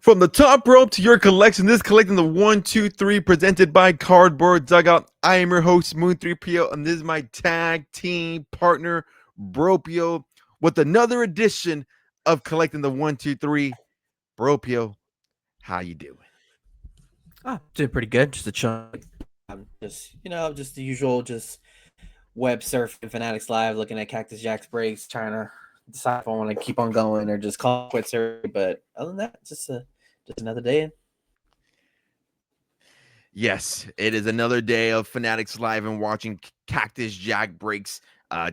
From the top rope to your collection, this is collecting the 1, 2, 3 presented by Cardboard Dugout. I am your host, Moon3PO, and this is my tag team partner, Bropio, with another edition of collecting the 1, 2, 3. Bropio, how you doing? Doing pretty good. Just a chunk. Just the usual, just web surfing, Fanatics Live, looking at Cactus Jack's breaks, trying to decide if I want to keep on going or just call it quits early. But other than that, just another day. Yes, it is another day of Fanatics Live and watching Cactus Jack breaks.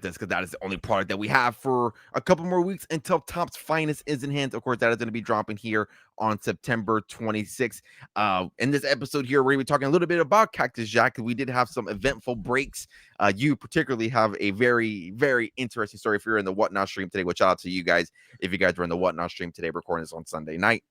Just because that is the only product that we have for a couple more weeks until Topps Finest is in hand. Of course, that is going to be dropping here on September 26th. In this episode here, we're going to be talking a little bit about Cactus Jack. We did have some eventful breaks. You particularly have a very, very interesting story if you're in the Whatnot stream today. Which shout out to you guys if you guys were in the Whatnot stream today, recording this on Sunday night.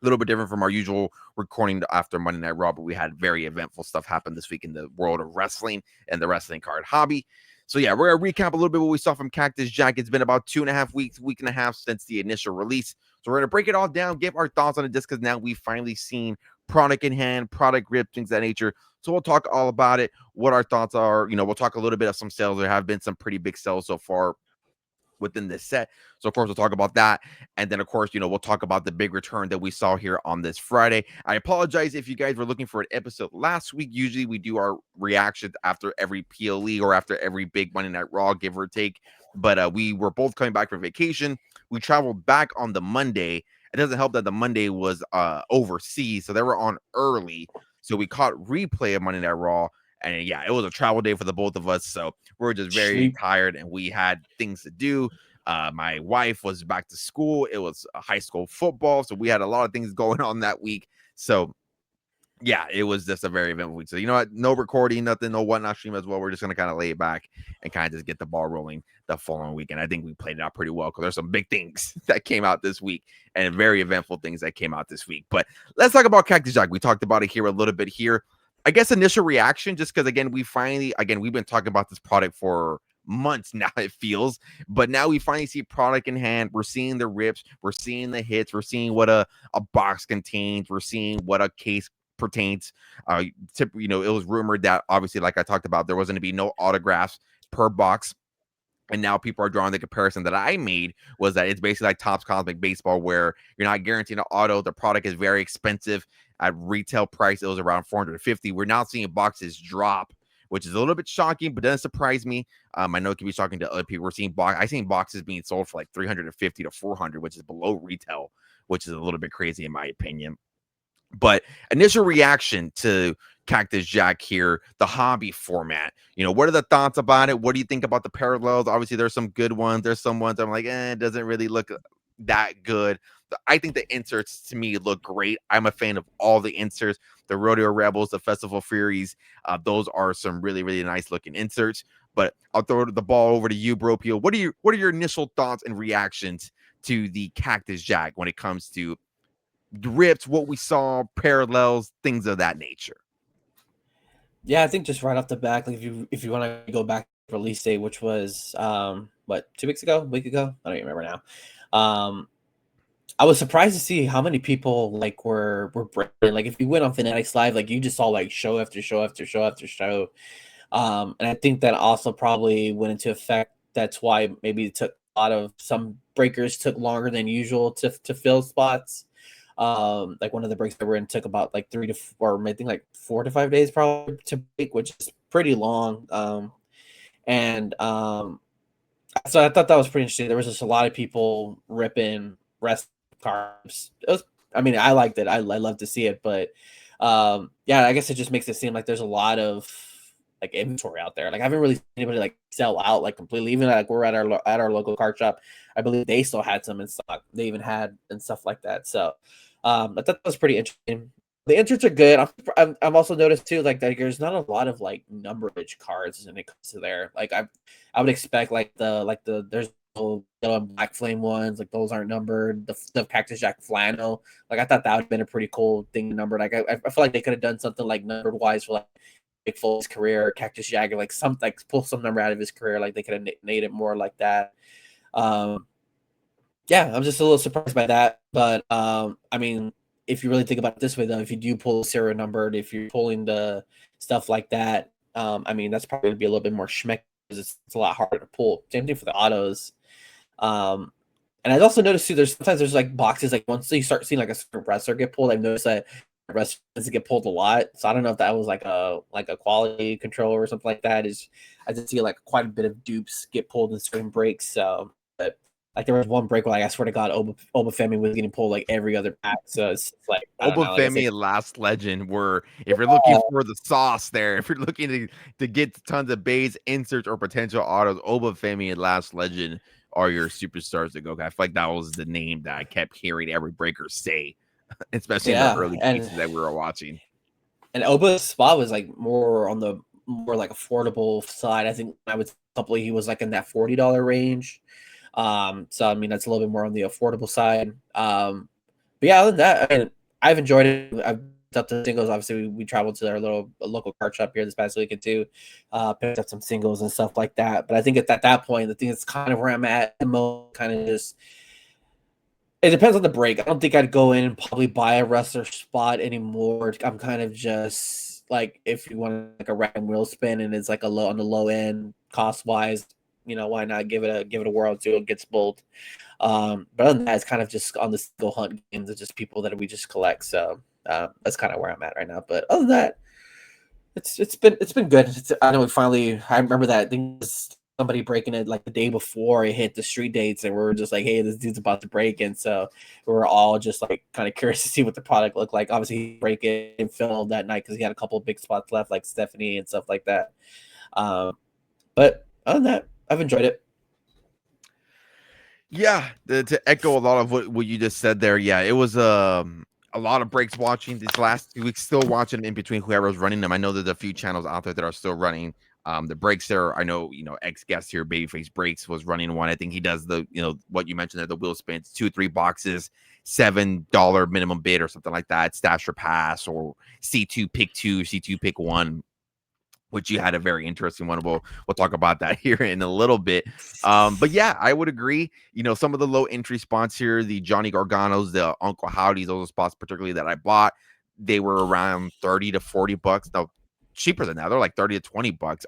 A little bit different from our usual recording after Monday Night Raw, but we had very eventful stuff happen this week in the world of wrestling and the wrestling card hobby. So yeah, we're going to recap a little bit what we saw from Cactus Jack. It's been about 2.5 weeks, week and a half since the initial release. So we're going to break it all down, give our thoughts on it just because now we've finally seen product in hand, product grip, things of that nature. So we'll talk all about it, what our thoughts are. We'll talk a little bit of some sales. There have been some pretty big sales so far within this set. So of course we'll talk about that, and then of course we'll talk about the big return that we saw here on this Friday. I apologize if you guys were looking for an episode last week. Usually we do our reactions after every PLE or after every big Monday Night Raw, give or take, but we were both coming back from vacation. We traveled back on the Monday. It doesn't help that the Monday was overseas, so they were on early, so we caught replay of Monday Night Raw. And yeah, it was a travel day for the both of us. So we were just very tired and we had things to do. My wife was back to school. It was high school football. So we had a lot of things going on that week. So yeah, it was just a very eventful week. So you know what? No recording, nothing, no Whatnot stream as well. We're just going to kind of lay it back and kind of just get the ball rolling the following week. And I think we played it out pretty well because there's some big things that came out this week and very eventful things that came out this week. But let's talk about Cactus Jack. We talked about it here a little bit here. I guess initial reaction, just because again, we've been talking about this product for months now, it feels, but now we finally see product in hand. We're seeing the rips, we're seeing the hits, we're seeing what a box contains, we're seeing what a case pertains. It was rumored that obviously, like I talked about, there wasn't to be no autographs per box. And now people are drawing the comparison that I made was that it's basically like Topps Cosmic Baseball, where you're not guaranteed an auto. The product is very expensive. At retail price, it was around $450. We're now seeing boxes drop, which is a little bit shocking, but doesn't surprise me. I know it can be shocking to other people. We're seeing I've seen boxes being sold for like $350 to $400, which is below retail, which is a little bit crazy in my opinion. But initial reaction to Cactus Jack here, the hobby format. What are the thoughts about it? What do you think about the parallels? Obviously, there's some good ones. There's some ones I'm like, it doesn't really look that good. I think the inserts to me look great. I'm a fan of all the inserts. The Rodeo Rebels, the Festival Furies, those are some really, really nice looking inserts. But I'll throw the ball over to you, Bropio. What are your initial thoughts and reactions to the Cactus Jack when it comes to rips, what we saw, parallels, things of that nature? Yeah, I think just right off the back, like if you want to go back to release date, which was 2 weeks ago, a week ago, I don't even remember now. I was surprised to see how many people like were breaking. Like if you went on Fanatics Live, like you just saw like show after show after show after show. And I think that also probably went into effect. That's why maybe it took a lot of some breakers took longer than usual to fill spots. Like one of the breaks that we're in took about like 3 to 4, I think like 4 to 5 days probably to break, which is pretty long. And so I thought that was pretty interesting. There was just a lot of people ripping rest cards. I liked it. I love to see it, but yeah, I guess it just makes it seem like there's a lot of like inventory out there. Like I haven't really seen anybody like sell out like completely. Even like we're at our local card shop, I believe they still had some in stock. They even had and stuff like that. So I thought that was pretty interesting. The inserts are good. I've also noticed too, like that there's not a lot of like numberage cards when it comes to there. Like I would expect like there's yellow and black flame ones, like those aren't numbered. The Cactus Jack flannel, like I thought that would have been a pretty cool thing to number. Like I feel like they could have done something like numbered wise for like Big Fool's career, Cactus Jack, like some like pull some number out of his career. Like they could have made it more like that. Yeah, I'm just a little surprised by that. But if you really think about it this way, though, if you do pull the serial numbered, if you're pulling the stuff like that, I mean, that's probably going to be a little bit more schmeck because it's a lot harder to pull. Same thing for the autos. Um, and I also noticed too, there's like boxes, like once you start seeing like a certain wrestler get pulled, I've noticed that wrestlers get pulled a lot. So I don't know if that was like a quality control or something like that. Is I did see like quite a bit of dupes get pulled in certain breaks. So, but like there was one break where like I swear to God, Obafemi was getting pulled like every other pack. So it's like I don't know. Like I said, Obafemi and Last Legend were, if you're looking for the sauce there, if you're looking to get tons of bays, inserts, or potential autos, Obafemi and Last Legend are your superstars to go. I feel like that was the name that I kept hearing every breaker say, especially in the yeah, early cases that we were watching. and Oba's spot was like more on the more like affordable side. I think I would couple he was like in that $40 range. So I mean that's a little bit more on the affordable side. But yeah, other than that, I mean, I've enjoyed it. I've up the singles. Obviously, we traveled to our little local card shop here this past weekend too. Picked up some singles and stuff like that. But I think at that point, the thing is kind of where I'm at. Kind of just it depends on the break. I don't think I'd go in and probably buy a wrestler spot anymore. I'm kind of just like if you want like a random wheel spin and it's like a low on the low end cost wise, why not give it a whirl too? It gets bold. But other than that, it's kind of just on the single hunt games of just people that we just collect. So that's kind of where I'm at right now. But other than that, it's been good. I know I remember that thing was somebody breaking it like the day before it hit the street dates, and we were just like, hey, this dude's about to break, and so we were all just like kind of curious to see what the product looked like. Obviously, he break it and film that night because he had a couple of big spots left, like Stephanie and stuff like that. But other than that, I've enjoyed it. Yeah, to echo a lot of what you just said there. Yeah, it was a lot of breaks watching these last 2 weeks. Still watching in between whoever's running them. I know there's a few channels out there that are still running the breaks there. I know ex guest here, Babyface Breaks, was running one. I think he does the what you mentioned there, the wheel spins, 2-3 boxes, $7 minimum bid or something like that. Stash or pass or C2 pick two, C2 pick one, which you had a very interesting one. We'll talk about that here in a little bit. But yeah, I would agree. Some of the low entry spots here, the Johnny Garganos, the Uncle Howdy's, those are spots particularly that I bought. They were around 30 to 40 bucks. Now, cheaper than that. They're like 30 to 20 bucks.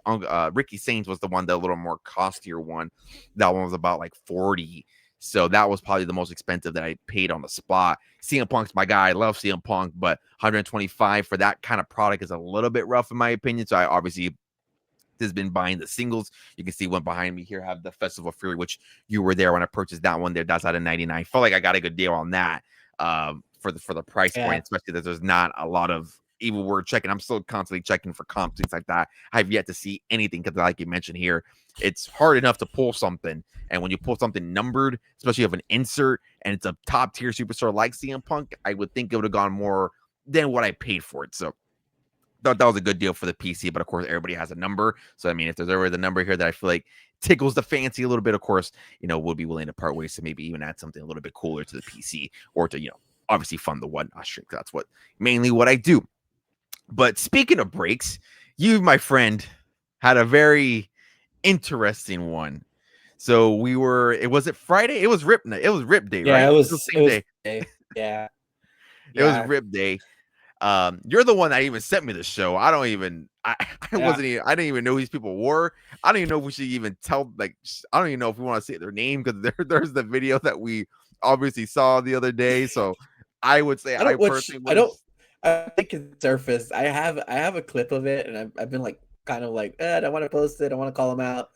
Ricky Saints was the one, the little more costier one. That one was about like 40. So that was probably the most expensive that I paid on the spot. CM Punk's my guy. I love CM Punk, but 125 for that kind of product is a little bit rough in my opinion. So I obviously has been buying the singles. You can see one behind me here. I have the Festival of Fury, which you were there when I purchased that one there. That's out of 99. Felt like I got a good deal on that for the price Yeah. point, especially that there's not a lot of, even we're checking. I'm still constantly checking for comps, things like that. I've yet to see anything because, like you mentioned here, it's hard enough to pull something. And when you pull something numbered, especially of an insert, and it's a top tier superstar like CM Punk, I would think it would have gone more than what I paid for it. So thought that was a good deal for the PC, but of course everybody has a number. So I mean, if there's ever the number here that I feel like tickles the fancy a little bit, of course, we'll be willing to part ways to maybe even add something a little bit cooler to the PC or to obviously fund the whatnot stream. That's mainly what I do. But speaking of breaks, you, my friend, had a very interesting one. So it was it Friday? It was Rip Night. It was Rip Day, Yeah, right? it It was was the same day. yeah. It was Yeah. Rip Day. You're the one that even sent me the show. I don't even I Yeah. wasn't even I didn't even know who these people were. I don't even know if we should even tell, like, I don't even know if we want to say their name because there's the video that we obviously saw the other day. So I would say I personally I wouldn't. don't I think it surfaced. I have a clip of it and I've been like kind of like I don't want to post it, I want to call him out.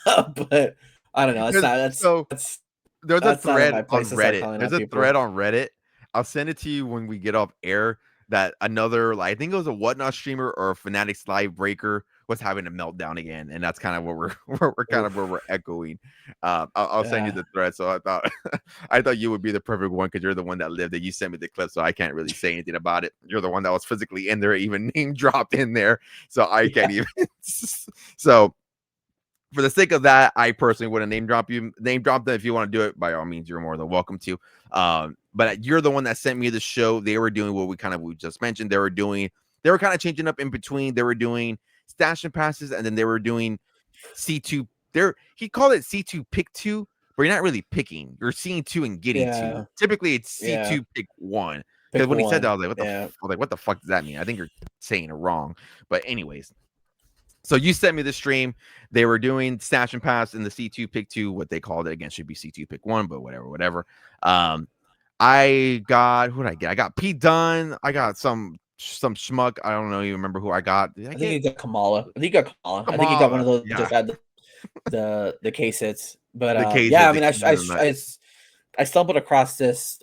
But I don't know. It's not So there's a that's not thread my on place to start Reddit. calling There's out a thread people. on Reddit. I'll send it to you when we get off air. That another, like, I think it was a whatnot streamer or a Fanatics live breaker was having a meltdown again, and that's kind of what we're kind of where Oof. we're echoing. I'll send you Yeah. the thread. So I thought I thought you would be the perfect one because you're the one that lived it. You sent me the clip, so I can't really say anything about it. You're the one that was physically in there, even name dropped in there, so I can't Yeah. even. So for the sake of that, I personally wouldn't name drop you. Name drop them if you want to do it. By all means, you're more than welcome to. But you're the one that sent me the show. They were doing what we just mentioned. They were kind of changing up in between. They were doing stash and passes, and then they were doing C2. He called it C2 pick two, but you're not really picking. You're seeing two and getting two. Yeah. Typically, it's Yeah. C2 pick one. Because Pick when he said that, I one. was like, Yeah. what the fuck does that mean? I think you're saying it wrong. But anyways, so you sent me the stream. They were doing Stash and Pass in the C2 Pick 2, what they called it. Again, should be C2 Pick 1, but whatever. I got, who did I get? I got Pete Dunne. I got some schmuck. I don't know. You remember who I got? Did I I think get you got Kamala. I think you got Kamala. I think you got one Kamala? of those that Yeah, just had the case hits. But the case yeah, is I the mean, King of the Night. I stumbled across this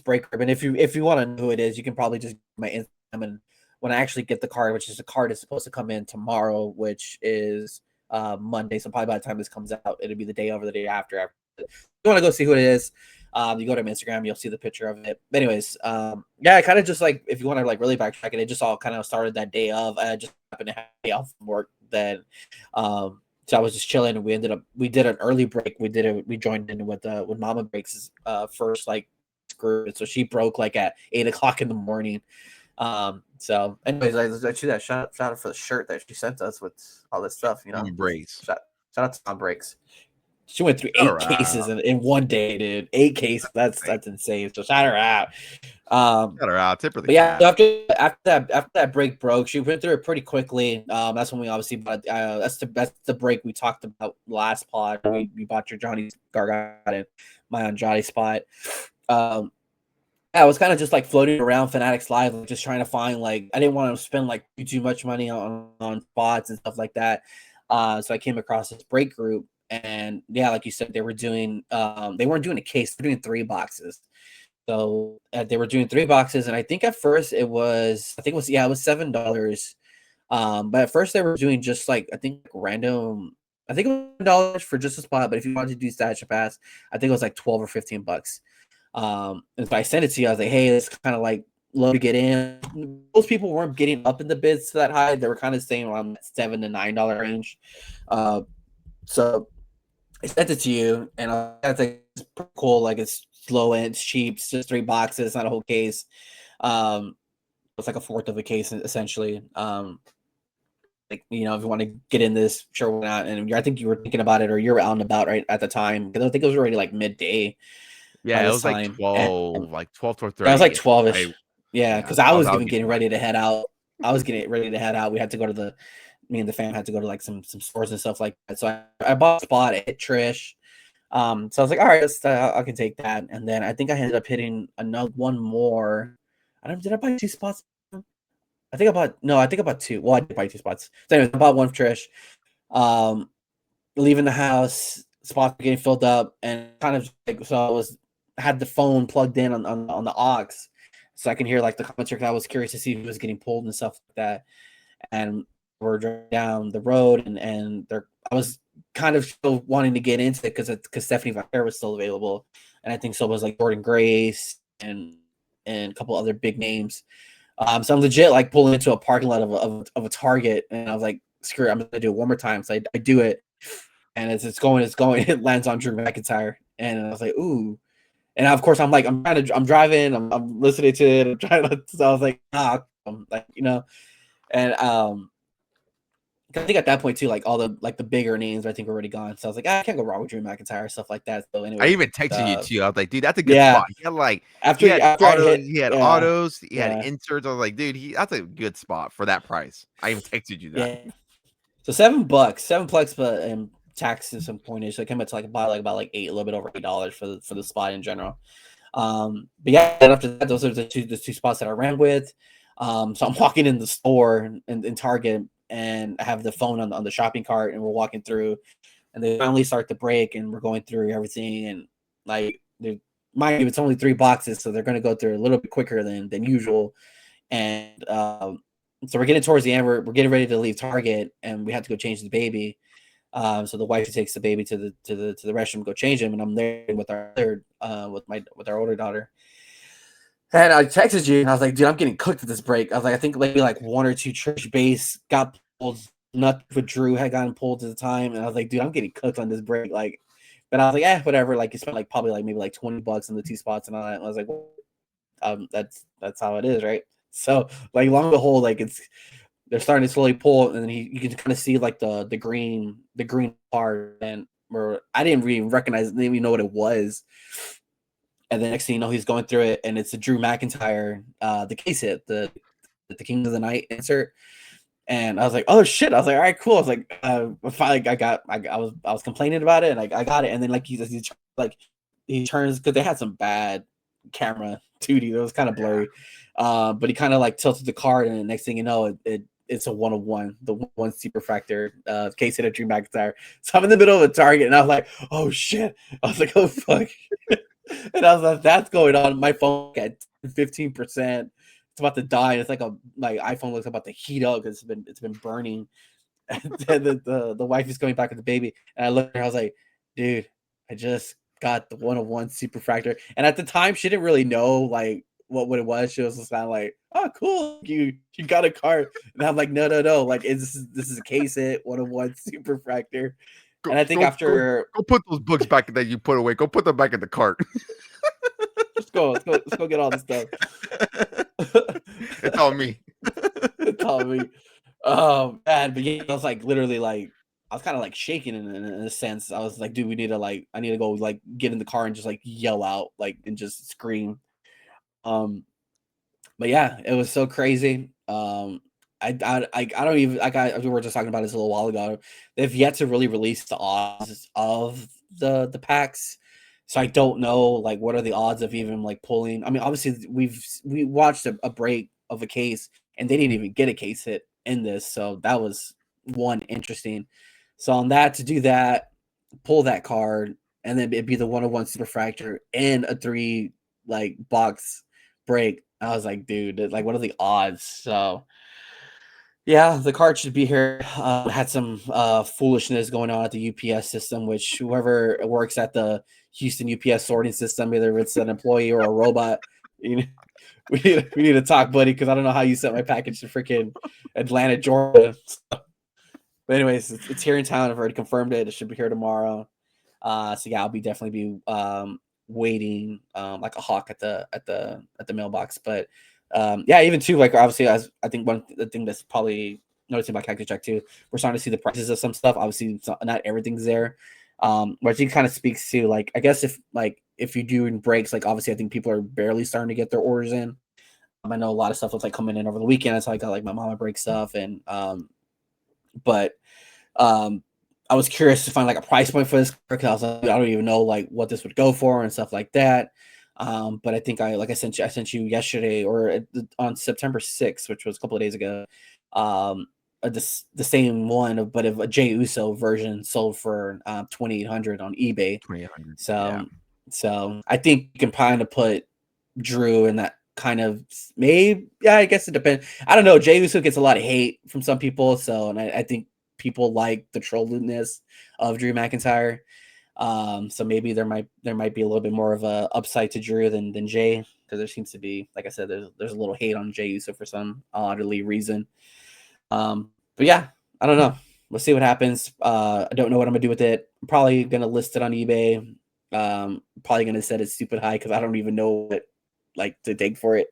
break group, and if you want to know who it is, you can probably just go to my Instagram, and when I actually get the card, which is the card is supposed to come in tomorrow, which is Monday. So probably by the time this comes out, it'll be the day over, the day after. If you want to go see who it is, you go to my Instagram, you'll see the picture of it. But anyways, yeah, kind of just like if you want to like really backtrack it, it just all kind of started that day of. I just happened to have a day off from work then. So I was just chilling, and we did an early break. We joined in with Mama Breaks' first like group. So she broke like at 8 o'clock in the morning. So anyways, I shoot that shout out for the shirt that she sent us with all this stuff, Mama Breaks. Shout out to Mom Breaks. She went through Shout 8 her cases out. in one day, dude. 8 cases. That's insane. So shout her out. Shout her out. Tip her the But yeah, cat. after that break broke, she went through it pretty quickly. That's when we obviously bought. That's the break we talked about last pod. We bought your Johnny Gargano and my Andrade spot. I was kind of just like floating around Fanatics Live, like, just trying to find like I didn't want to spend like too much money on spots and stuff like that. So I came across this break group, and yeah, like you said, they were doing they weren't doing a case, they're doing 3 boxes. So they were doing 3 boxes, and I think at first it was $7. But at first they were doing just like I think random. I think it was $1 for just a spot, but if you wanted to do Stash and Pass, I think it was like 12 or 15 bucks. And so I sent it to you. I was like, hey, it's kind of like low to get in. Most people weren't getting up in the bids to that high. They were kind of staying around that $7 to $9 range. So I sent it to you, and I think it's pretty cool. Like it's low end, it's cheap. It's just 3 boxes, not a whole case. It's like a fourth of a case essentially. Like if you want to get in this, sure, why not? And I think you were thinking about it, or you're out and about right at the time because I think it was already like midday by Yeah, it this was like time. And 12, like 12 to yeah, it was like 30. 12ish. Yeah, Yeah, because I was I was even getting getting mine. ready to head out. I was getting ready to head out. We had to go to me and the fam had to go to like some stores and stuff like that. So I bought a spot, I hit Trish. So I was like, all right, I can take that. And then I think I ended up hitting another one more. Did I buy 2 spots? I think I bought 2. Well, I did buy 2 spots. So anyways, I bought one for Trish. Um, leaving the house, spots were getting filled up, and kind of like so I had the phone plugged in on the aux, so I can hear like the commentary. I was curious to see if it was getting pulled and stuff like that. And we're driving down the road, and I was kind of still wanting to get into it because Stephanie Vaquer was still available, and I think so was like Jordan Grace and a couple other big names. So I'm legit like pulling into a parking lot of a Target, and I was like, screw it, I'm gonna do it one more time. So I do it, and as it's going, it lands on Drew McIntyre, and I was like, ooh. And of course, I'm driving, I'm listening to it, I'm trying to. So I was like, and I think at that point too, like all the bigger names, I think were already gone. So I was like, I can't go wrong with Drew McIntyre, stuff like that. So I anyway, even texted you too. I was like, dude, that's a good yeah. spot. He had like After I hit, he had yeah, autos, he had yeah, inserts. I was like, dude, that's a good spot for that price. I even texted you that. yeah. So $7, but and tax and some pointage. So it came up to like about like 8, a little bit over $8 for the spot in general. But yeah, and after that, those are the two spots that I ran with. So I'm walking in the store in Target, and I have the phone on the shopping cart, and we're walking through, and they finally start to break, and we're going through everything, and like mind you, it's only 3 boxes, so they're going to go through a little bit quicker than usual, and so we're getting towards the end. We're getting ready to leave Target, and we have to go change the baby. So the wife takes the baby to the restroom, go change him, and I'm there with our older daughter. And I texted you, and I was like, dude, I'm getting cooked at this break. I was like, I think maybe like 1 or 2 Trish base got pulled. Nothing with Drew had gotten pulled at the time, and I was like, dude, I'm getting cooked on this break. Like, but I was like, whatever. Like, you spent like probably like maybe like $20 in the 2 spots and all that. And I was like, well, that's how it is, right? So like, long and behold, like they're starting to slowly pull, and then you can kind of see like the green part, and where I didn't really recognize, didn't even know what it was. And the next thing you know, he's going through it, and it's a Drew McIntyre, the case hit, the King of the Night insert. And I was like, oh shit! I was like, all right, cool. I was like, finally, I was complaining about it, and I got it. And then like he turns because they had some bad camera 2D. It was kind of blurry, but he kind of like tilted the card, and the next thing you know, it's a 1/1, the one superfractor case hit of Drew McIntyre. So I'm in the middle of a target, and I was like, oh shit! I was like, oh fuck! And I was like, that's going on. My phone at 15%. It's about to die. And it's like my iPhone looks about to heat up because it's been burning. And then the wife is coming back with the baby, and I looked at her. I was like, dude, I just got the 1/1 superfractor. And at the time, she didn't really know like what it was. She was just kind of like, oh, cool, you got a card. And I'm like, no, like this is a case hit 1/1 superfractor. And I think after go put those books back that you put away. Go put them back in the cart. let's go get all this stuff. It's all me. It's all me. Oh man, but yeah, I was like literally like I was kind of like shaking in a sense. I was like, dude, we need to like I need to go like get in the car and just like yell out like and just scream. Um, but yeah, it was so crazy. I don't even like we were just talking about this a little while ago. They've yet to really release the odds of the packs. So I don't know like what are the odds of even like pulling. I mean, obviously we watched a break of a case and they didn't even get a case hit in this. So that was one interesting. So on that to do that, pull that card, and then it'd be the 1/1 superfractor and a 3 like box break. I was like, dude, like what are the odds? So yeah, the card should be here. Had some foolishness going on at the UPS system, which whoever works at the Houston UPS sorting system, either it's an employee or a robot, you know, we need to talk, buddy, because I don't know how you sent my package to freaking Atlanta, Georgia. But anyways, it's here in town. I've already confirmed it. It should be here tomorrow. So yeah, I'll be definitely be waiting like a hawk at the mailbox. But yeah, even too like obviously as I think one the thing that's probably noticing about Cactus Jack too, we're starting to see the prices of some stuff. Obviously, not everything's there. But I think kind of speaks to like I guess if you're doing breaks, like obviously I think people are barely starting to get their orders in. I know a lot of stuff was like coming in over the weekend. So I got like my mama break stuff and but um, I was curious to find like a price point for this because I was like, I don't even know like what this would go for and stuff like that. But I think I sent you yesterday or on September 6th, which was a couple of days ago. The same one, but of a Jey Uso version sold for 2,800 on eBay. 2,800. So Yeah. so I think you can kind of put Drew in that kind of maybe. Yeah, I guess it depends. I don't know. Jey Uso gets a lot of hate from some people, so and I think people like the trolliness of Drew McIntyre. So maybe there might be a little bit more of a upside to Drew than Jay because there seems to be, like I said, there's a little hate on Jey Uso for some oddly reason. But yeah, I don't know. We'll see what happens. I don't know what I'm gonna do with it. I'm probably gonna list it on eBay. Probably gonna set it stupid high because I don't even know what like to take for it.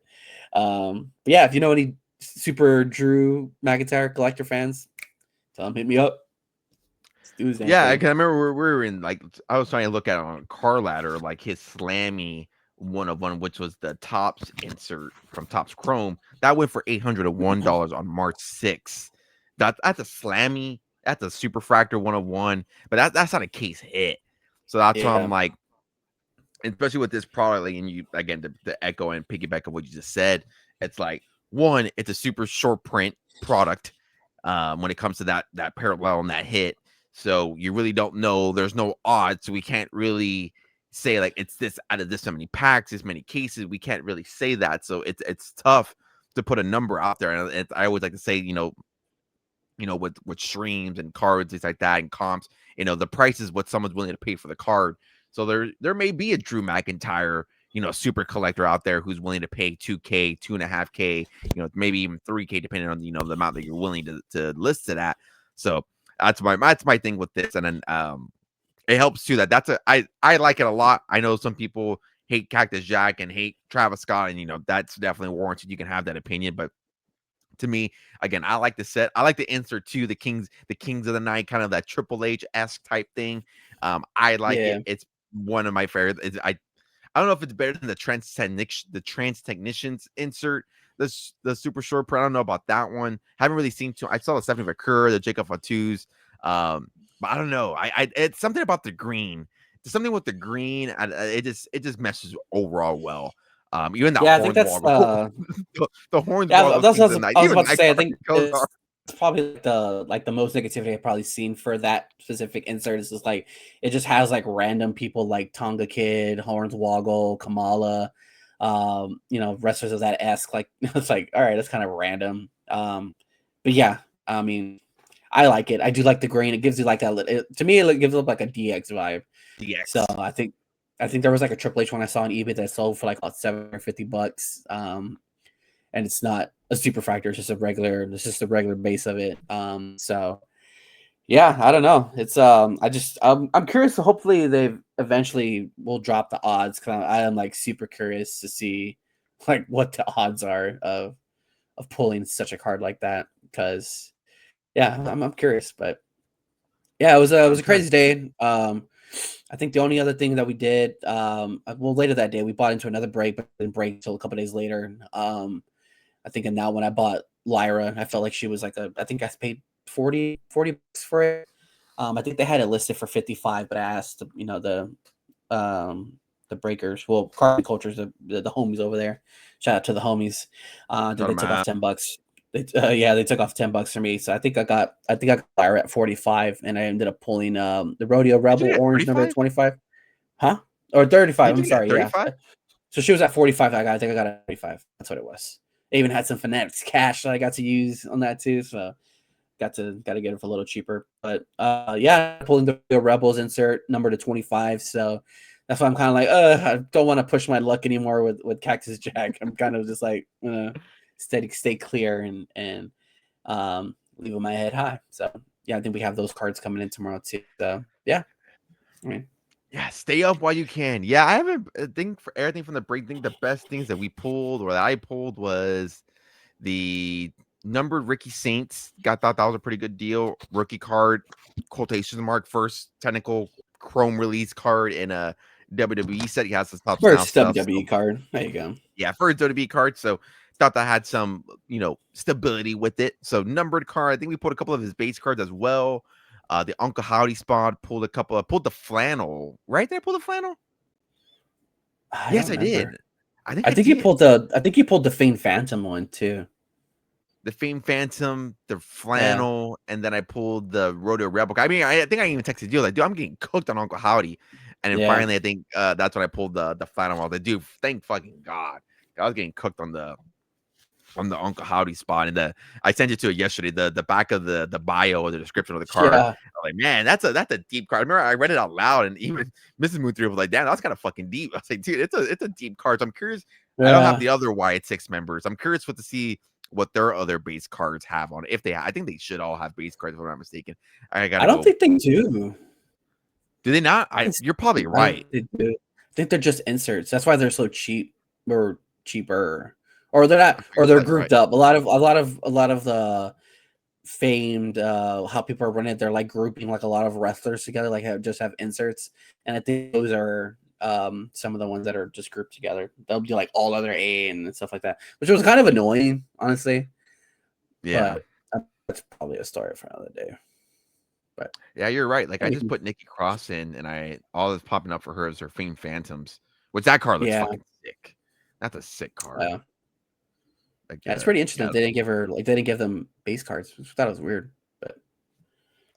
But yeah, if you know any super Drew McIntyre collector fans, tell them hit me up. Let's do this damn Yeah, I thing. can remember we were in like I was trying to look at it on Car Ladder, like his Slammy 1/1, which was the Topps insert from Topps Chrome. That went for $801 on March 6th. That's a Slammy, that's a Superfractor 1/1, but that's not a case hit. So that's why I'm Yeah, like, especially with this product, like, and you again the echo and piggyback of what you just said, it's like one, it's a super short print product when it comes to that parallel and that hit. So you really don't know. There's no odds. So we can't really say like it's this out of this many packs, this many cases. We can't really say that. So it's tough to put a number out there. And I always like to say, with streams and cards, things like that, and comps, the price is what someone's willing to pay for the card. So there may be a Drew McIntyre, super collector out there who's willing to pay 2K, 2.5K, maybe even 3K, depending on the amount that you're willing to list it at. So that's my thing with this. And then it helps too that I like it a lot. I know some people hate Cactus Jack and hate Travis Scott, and that's definitely warranted. You can have that opinion, but to me, again, I like the set. I like the insert too, the Kings of the Night, kind of that Triple H-esque type thing. I like it. yeah, It's one of my favorites. I don't know if it's better than the Trans Technicians insert, the super short print. I don't know about that one. Haven't really seen too. I saw the Stephanie McCurr, the Jacob Fatus, but I don't know. It's something about the green. There's something with the green. It just meshes overall well. Even that Yeah, I think that's Hornswoggle, the yeah. Hornswoggle That's things what in that. I was Even about to nice say. I art think colors are. it's probably like the most negativity I've probably seen for that specific insert is just like it just has like random people like Tonga Kid, Hornswoggle, Kamala, wrestlers of that esque. Like it's like all right, that's kind of random. But yeah, I mean, I like it. I do like the green. It gives you like that. To me, it gives it like a DX vibe. So DX. I think there was like a Triple H one I saw on eBay that sold for like about $750. And it's not a super factor, it's just the regular base of it. So yeah, I don't know. It's I'm curious. So hopefully they eventually will drop the odds because I am like super curious to see like what the odds are of pulling such a card like that. Because yeah, I'm curious, but yeah, it was I'm a trying crazy to see. day. I think the only other thing that we did, well, later that day we bought into another break, but didn't break until a couple days later. I think and now when I bought Lyra, I felt like she was like I think I paid 40 bucks for it. I think they had it listed for 55, but I asked, the breakers, well, carbon cultures, the homies over there. Shout out to the homies. I think Shut they them took off out. 10 bucks. Yeah, they took off 10 bucks for me. So I think I got Lyra at 45, and I ended up pulling the Rodeo Did you Rebel get Orange number 35? 25, huh? Or 35. Didn't I'm you get sorry. Yeah. 35? So she was at 45. I think I got at 35. That's what it was. I even had some Fanatics cash that I got to use on that too. So got to get it for a little cheaper. But yeah, pulling the Rebels insert number to 25. So that's why I'm kind of like, I don't want to push my luck anymore with Cactus Jack. I'm kind of just like stay clear and leaving my head high. So yeah, I think we have those cards coming in tomorrow too. So yeah, I mean, Yeah, stay up while you can. Yeah, I haven't think for everything from the break. Think the best things that we pulled or that I pulled was the numbered Ricky Saints. Thought that was a pretty good deal. Rookie card, quotation mark, first technical Chrome release card in a WWE set. He has the Tops Now first stuff. So WWE card. There you go. yeah, first WWE card. So thought that had some, stability with it. So numbered card. I think we pulled a couple of his base cards as well. The Uncle Howdy spot pulled the flannel. Right? Did I pull the flannel? I don't Yes, I did. remember. I think I did. I think you pulled the Fiend Phantom one too. The Fame Phantom, the Yeah. flannel, and then I pulled the Rodeo Rebel. I mean, I think I even texted you like, dude, I'm getting cooked on Uncle Howdy. And then Yeah. finally, I think that's when I pulled the flannel. I was like, dude, thank fucking God. I was getting cooked on the Uncle Howdy spot. And I sent it to it yesterday. The back of the bio or the description of the card. Yeah. I'm like, man, that's a deep card. I remember I read it out loud, and even Mrs. Moon 3 was like, damn, that's kind of fucking deep. I was like, dude, it's a deep card. So I'm curious. I don't have Yeah. the other Wyatt Six members. I'm curious to see what their other base cards have on it. If I think they should all have base cards, if I'm not mistaken. I I gotta don't go. think they do. Do they not? It's- You're probably I don't right. think they do. I think they're just inserts. That's why they're so cheap or cheaper. Or they're not, You're or they're probably right. grouped up. A lot of the famed how people are running it, they're like grouping like a lot of wrestlers together, like just have inserts. And I think those are some of the ones that are just grouped together. They'll be like all other A and stuff like that, which was kind of annoying, honestly. Yeah. But that's probably a story for another day. But Yeah, you're right. Like yeah, I we just can, put Nikki Cross in, and all that's popping up for her is her Fame Phantoms, which that card looks yeah, fucking sick. That's a sick card. Like, yeah, it's pretty interesting yeah. that they didn't give her like they didn't give them base cards. I thought it was weird, but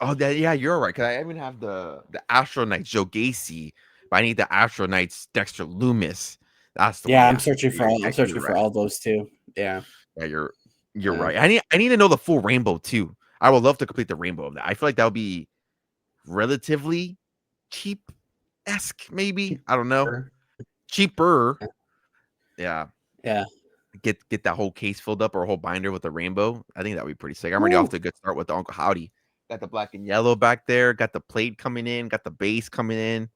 Oh, yeah, you're right. Cause I even have the Astro Knights Joe Gacy, but I need the Astro Knights Dexter Loomis. That's the one. yeah, Yeah, I'm you're searching for right. all those too. Yeah, Yeah, you're uh, right. I need to know the full rainbow too. I would love to complete the rainbow of that. I feel like that would be relatively cheap esque, maybe. I don't know. cheaper. Cheaper. Yeah. Yeah. Get that whole case filled up or a whole binder with the rainbow. I think that would be pretty sick. I'm already off Woo. to a good start with the Uncle Howdy. Got the black and yellow back there. Got the plate coming in. Got the base coming in.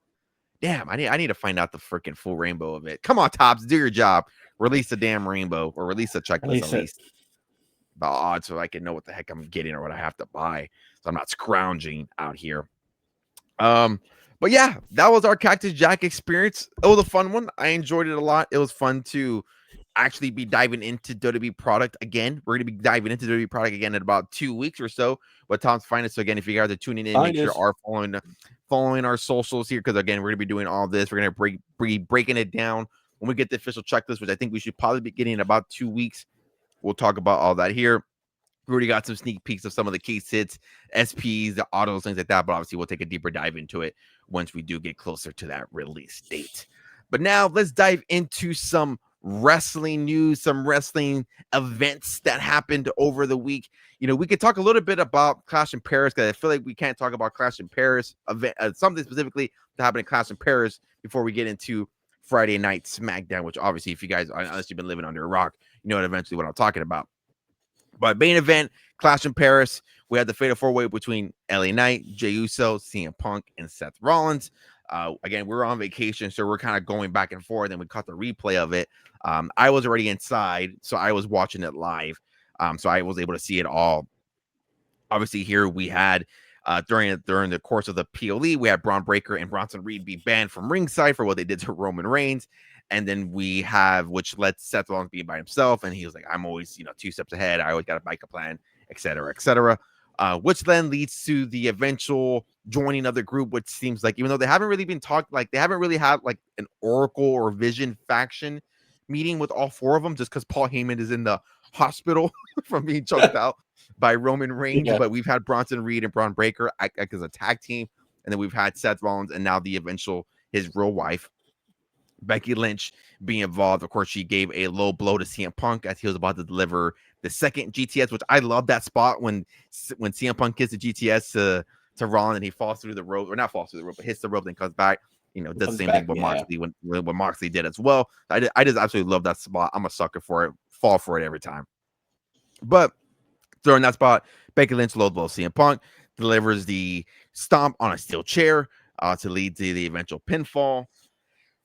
Damn, I need to find out the freaking full rainbow of it. Come on, Tops, do your job. Release the damn rainbow or release a At checklist at least it. least. The odds so I can know what the heck I'm getting or what I have to buy. So I'm not scrounging out here. Um, But yeah, that was our Cactus Jack experience. It was a fun one. I enjoyed it a lot. It was fun to actually be diving into WWE product again. We're going to be diving into WWE product again in about 2 weeks or so with Tom's Finest. So again, if you guys are tuning in, make sure you are following our socials here, because again, we're going to be doing all this. We're going to be breaking it down when we get the official checklist, which I think we should probably be getting in about 2 weeks. We'll talk about all that here. We already got some sneak peeks of some of the case hits, SPs, the autos, things like that. But obviously, we'll take a deeper dive into it once we do get closer to that release date. But now let's dive into some wrestling news, some wrestling events that happened over the week. We could talk a little bit about Clash in Paris, because I feel like we can't talk about Clash in Paris event, something specifically that happened in Clash in Paris before we get into Friday Night SmackDown, which obviously, if you guys, unless you've been living under a rock, you know eventually what I'm talking about. But main event, Clash in Paris. We had the Fatal 4-Way between LA Knight, Jey Uso, CM Punk, and Seth Rollins. Again, we were on vacation, so we're kind of going back and forth, and we caught the replay of it. I was already inside, so I was watching it live. So I was able to see it all. Obviously, here we had during the course of the PLE, we had Braun Breaker and Bronson Reed be banned from ringside for what they did to Roman Reigns. And then we have, which lets Seth Rollins be by himself. And he was like, I'm always, 2 steps ahead. I always got a bike plan, et cetera, et cetera. Which then leads to the eventual joining of the group, which seems like, even though they haven't really been talked, like they haven't really had like an Oracle or Vision faction meeting with all 4 of them, just because Paul Heyman is in the hospital from being choked out by Roman Reigns. Yeah. But we've had Bronson Reed and Braun Breaker act as a tag team. And then we've had Seth Rollins and now the eventual, his real wife, Becky Lynch, being involved. Of course, she gave a low blow to CM Punk as he was about to deliver the second GTS, which I love that spot when CM Punk hits the GTS to Rollins and he falls through the rope, or not falls through the rope, but hits the rope and comes back. Does the same thing with Moxley when Moxley did as well. I just absolutely love that spot. I'm a sucker for it, fall for it every time. But during that spot, Becky Lynch low blow CM Punk, delivers the stomp on a steel chair to lead to the eventual pinfall.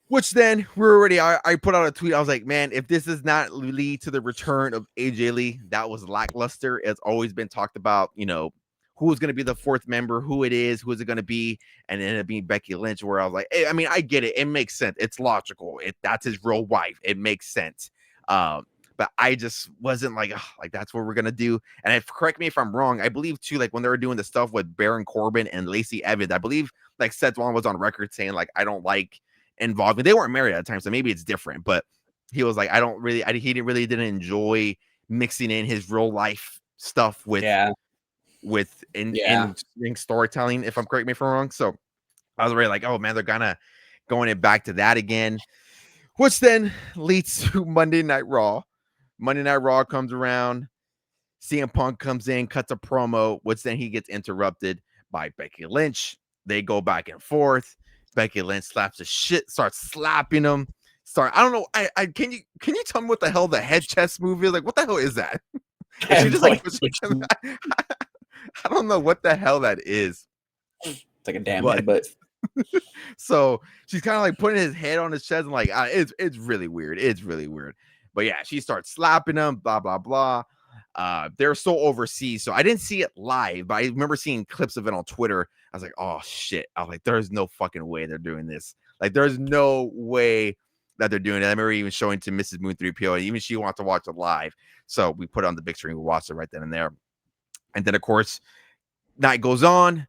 Which then I put out a tweet. I was like, man, if this does not lead to the return of AJ Lee, that was lackluster. It's always been talked about, who's going to be the 4th member, who it is, who's it going to be, and it ended up being Becky Lynch, where I was like, hey, I mean, I get it. It makes sense. It's logical. That's his real wife. It makes sense. But I just wasn't like that's what we're going to do. And correct me if I'm wrong, I believe too, like when they were doing the stuff with Baron Corbin and Lacey Evans, I believe like Seth Rollins was on record saying like, I don't like involvement. They weren't married at the time, so maybe it's different. But he was like, he didn't enjoy mixing in his real life stuff with in storytelling. If I'm correct me if I'm wrong. So I was already like, oh man, they're kind of going it back to that again, which then leads to Monday Night Raw. Monday Night Raw comes around. CM Punk comes in, cuts a promo, which then he gets interrupted by Becky Lynch. They go back and forth. Becky Lynch slaps his shit, starts slapping him. I don't know. Can you tell me what the hell the head chest move is? Like, what the hell is that? Is she just like I don't know what the hell that is. It's like a damn headbutt. So she's kind of like putting his head on his chest and like it's really weird. It's really weird. But yeah, she starts slapping him, blah, blah, blah. They're so overseas, so I didn't see it live, but I remember seeing clips of it on Twitter. I was like, oh shit. I was like, there's no fucking way they're doing this. Like, there's no way that they're doing it. I remember even showing to Mrs. Moon 3PO, and even she wanted to watch it live. So we put it on the big screen, we watched it right then and there. And then, of course, night goes on,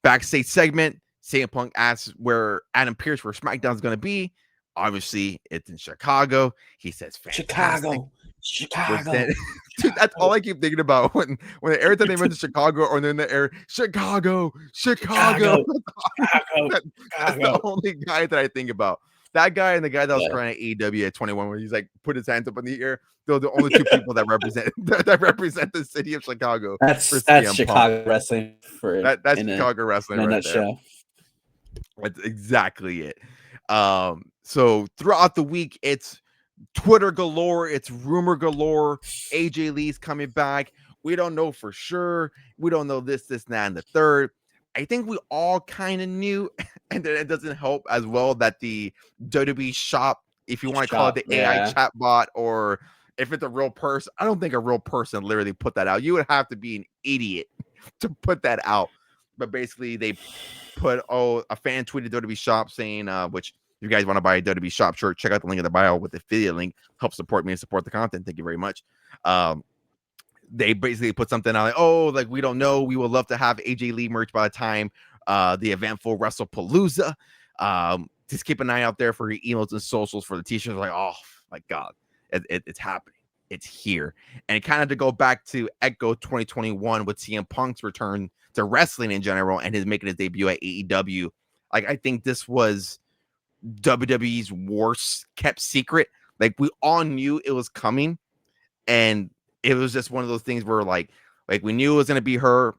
backstage segment. CM Punk asks where Adam Pearce for SmackDown's going to be. Obviously, it's in Chicago. He says, fantastic. Chicago. Then, dude, that's all I keep thinking about when every time they went to Chicago or they're in the air, Chicago. That's the only guy that I think about. That guy and the guy that was crying at AEW at 21, where he's like put his hands up in the air. They're the only 2 people that represent the city of Chicago. That's Chicago wrestling that's Chicago wrestling in a right nutshell. There. That's exactly it. So throughout the week, it's Twitter galore, it's rumor galore. AJ Lee's coming back. We don't know for sure. We don't know this, and that, and the third. I think we all kind of knew, and then it doesn't help as well that the WWE shop, if you want to call it the AI chat bot, or if it's a real person, I don't think a real person literally put that out. You would have to be an idiot to put that out. but basically they put a fan tweeted WWE Shop saying which if you guys want to buy a WWE Shop shirt, check out the link in the bio with the affiliate link. Help support me and support the content. Thank you very much. They basically put something out like, oh, like we don't know. We would love to have AJ Lee merch by the time the eventful WrestlePalooza. Just keep an eye out there for your emails and socials for the t-shirts. Like, oh my God, it's happening. It's here. And kind of to go back to Echo 2021 with CM Punk's return to wrestling in general and his making his debut at AEW. Like, I think this was WWE's worst kept secret. Like, we all knew it was coming, and it was just one of those things where like we knew it was gonna be her.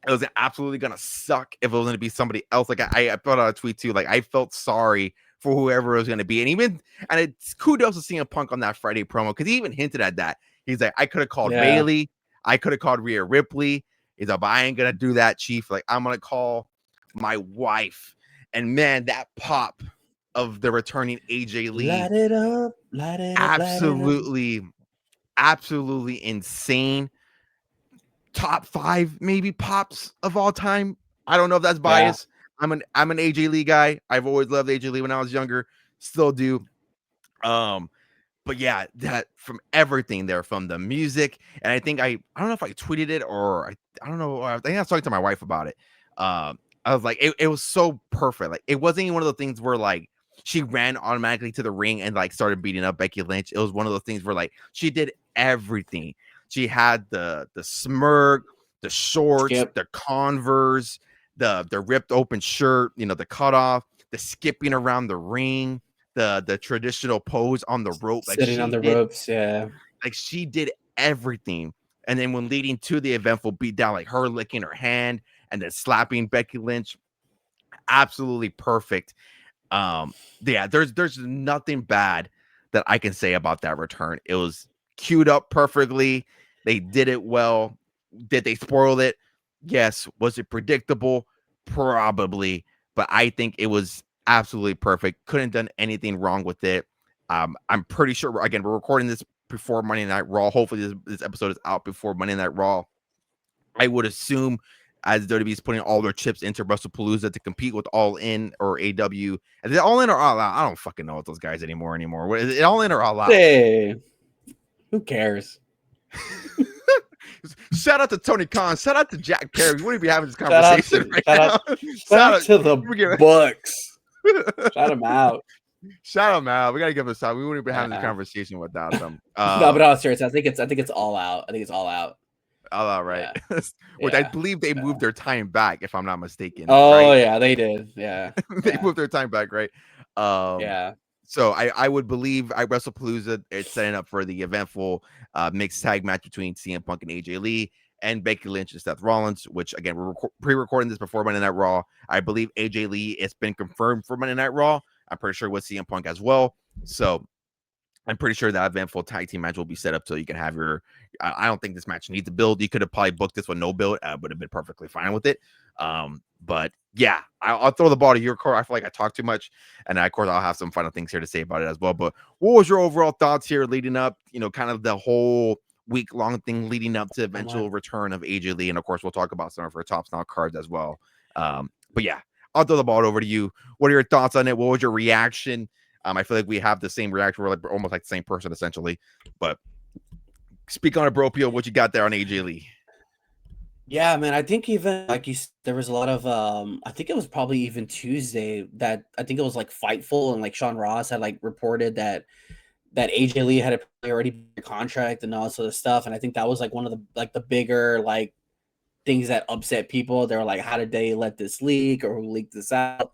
It was absolutely gonna suck if it was gonna be somebody else. Like I put out a tweet too. Like I felt sorry for whoever it was gonna be, and it's kudos to CM Punk on that Friday promo because he even hinted at that. He's like, I could have called Bailey, I could have called Rhea Ripley. He's like, but I ain't gonna do that, Chief. Like I'm gonna call my wife. And man, that pop of the returning AJ Lee, light it up, light it up, absolutely insane. Top 5 maybe pops of all time. I don't know if that's bias. I'm an AJ Lee guy. I've always loved AJ Lee when I was younger, still do. But yeah, that from everything there, from the music, and I think I don't know if I tweeted it or I don't know. I think I was talking to my wife about it. I was like, it was so perfect. Like it wasn't even one of the things where like she ran automatically to the ring and like started beating up Becky Lynch. It was one of those things where like she did everything. She had the smirk, the shorts, the Converse, the ripped open shirt, you know, the cutoff, the skipping around the ring, the traditional pose on the rope, like sitting on the ropes, like she did everything. And then when leading to the eventful beatdown, like her licking her hand and then slapping Becky Lynch, absolutely perfect. Yeah, there's nothing bad that I can say about that return. It was queued up perfectly. They did it well. Did they spoil it? Yes. Was it predictable? Probably. But I think it was absolutely perfect. Couldn't done anything wrong with it. I'm pretty sure, again, we're recording this before Monday Night Raw. Hopefully this episode is out before Monday Night Raw. I would assume as WWE is putting all their chips into WrestlePalooza to compete with All In or AW. Is it All In or All Out? I don't fucking know what those guys anymore. What is it, All In or All Out? Hey, who cares? Shout out to Tony Khan. Shout out to Jack Perry. We wouldn't be having this conversation shout out to the Bucks. Shout them out. Shout them out. We gotta give them a shout. We wouldn't be having this conversation without them. No, but seriously, I think it's all out. I think it's all out. All out, right? Yeah. Which I believe they moved their time back, if I'm not mistaken. Oh right? Yeah, they did. Yeah, they moved their time back, right? Yeah. So I would believe at WrestlePalooza it's setting up for the eventful mixed tag match between CM Punk and AJ Lee and Becky Lynch and Seth Rollins, which again we're pre-recording this before Monday Night Raw. I believe AJ Lee it's been confirmed for Monday Night Raw. I'm pretty sure with CM Punk as well. So I'm pretty sure that eventful tag team match will be set up so you can have your. I don't think this match needs a build. You could have probably booked this with no build. I would have been perfectly fine with it. But yeah, I'll throw the ball to your court. I feel like I talk too much, and of course I'll have some final things here to say about it as well. But what was your overall thoughts here leading up? You know, kind of the whole week-long thing leading up to eventual return of AJ Lee, and of course we'll talk about some of her Topps Now cards as well. But yeah, I'll throw the ball over to you. What are your thoughts on it? What was your reaction? I feel like we have the same reaction. We're like almost like the same person essentially. But speak on it, Bro Peel. What you got there on AJ Lee? Yeah, man. I think even like there was a lot of I think it was probably even Tuesday that I think it was like Fightful and like Sean Ross had like reported that AJ Lee had already a contract and all this other stuff. And I think that was like one of the bigger like things that upset people. They were like, how did they let this leak or who leaked this out?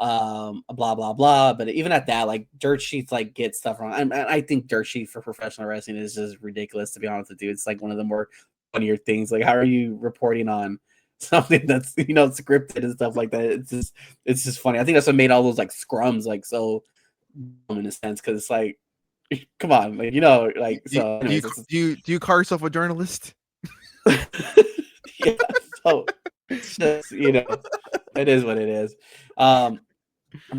Blah blah blah. But even at that, like dirt sheets like get stuff wrong. And I think dirt sheet for professional wrestling is just ridiculous, to be honest with you. It's like one of the more funnier things. Like, how are you reporting on something that's scripted and stuff like that? It's just funny. I think that's what made all those like scrums like so in a sense, because it's like, come on, like like so. Do you call yourself a journalist? Yeah, so it's just it is what it is. But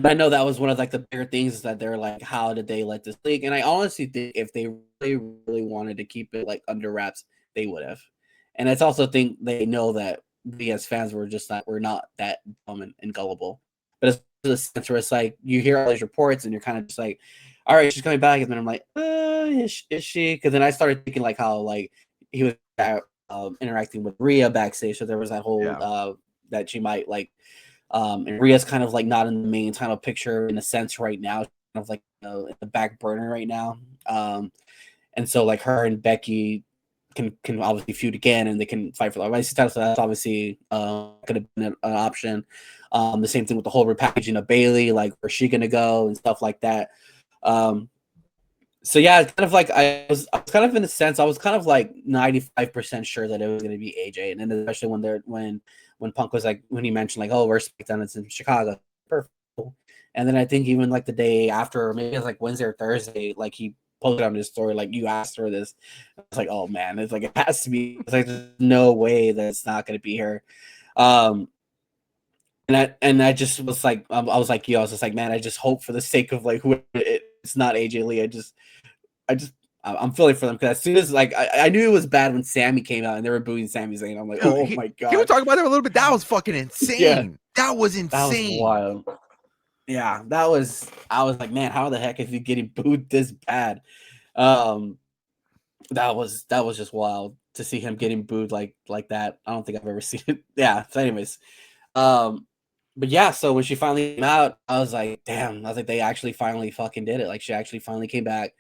I know that was one of like the bigger things that they're like, how did they let this leak? And I honestly think if they really wanted to keep it like under wraps, they would have. And it's also think they know that we as fans were just not that dumb and gullible. But it's the sense where it's like you hear all these reports and you're kind of just like, all right, she's coming back, and then I'm like, is she? Because then I started thinking like how like he was interacting with Rhea backstage, so there was that whole Yeah. that she might like, and Rhea's kind of like not in the main title picture in a sense right now, kind of like in the back burner right now, and so like her and Becky can obviously feud again, and they can fight for the IC title. So that's obviously could have been an option. The same thing with the whole repackaging of Bayley, like where's she gonna go and stuff like that. So yeah, it's kind of like I was kind of in a sense I was kind of like 95% sure that it was going to be AJ, and then especially when Punk was like when he mentioned like, oh, we're SmackDown, it's in Chicago, perfect. And then I think even like the day after, maybe it was like Wednesday or Thursday, like he posted on his story like, you asked for this. I was like, oh man, it's like it has to be. It's like there's no way that it's not going to be her. And I just was like, I was like, I was just like, man, I just hope for the sake of like whoever it's not AJ Lee. I'm feeling for them because as soon as like I knew it was bad when Sammy came out and they were booing Sami Zayn. I'm like, Dude, oh my Can we god, talk about that a little bit? That was fucking yeah, insane. That was that was insane. wild. Yeah, that was. I was like, man, how the heck is he getting booed this bad? That was just wild to see him getting booed like that. I don't think I've ever seen it. Yeah. So, anyways, but yeah. So when she finally came out, I was like, damn. I was like, they actually finally fucking did it. Like she actually finally came back.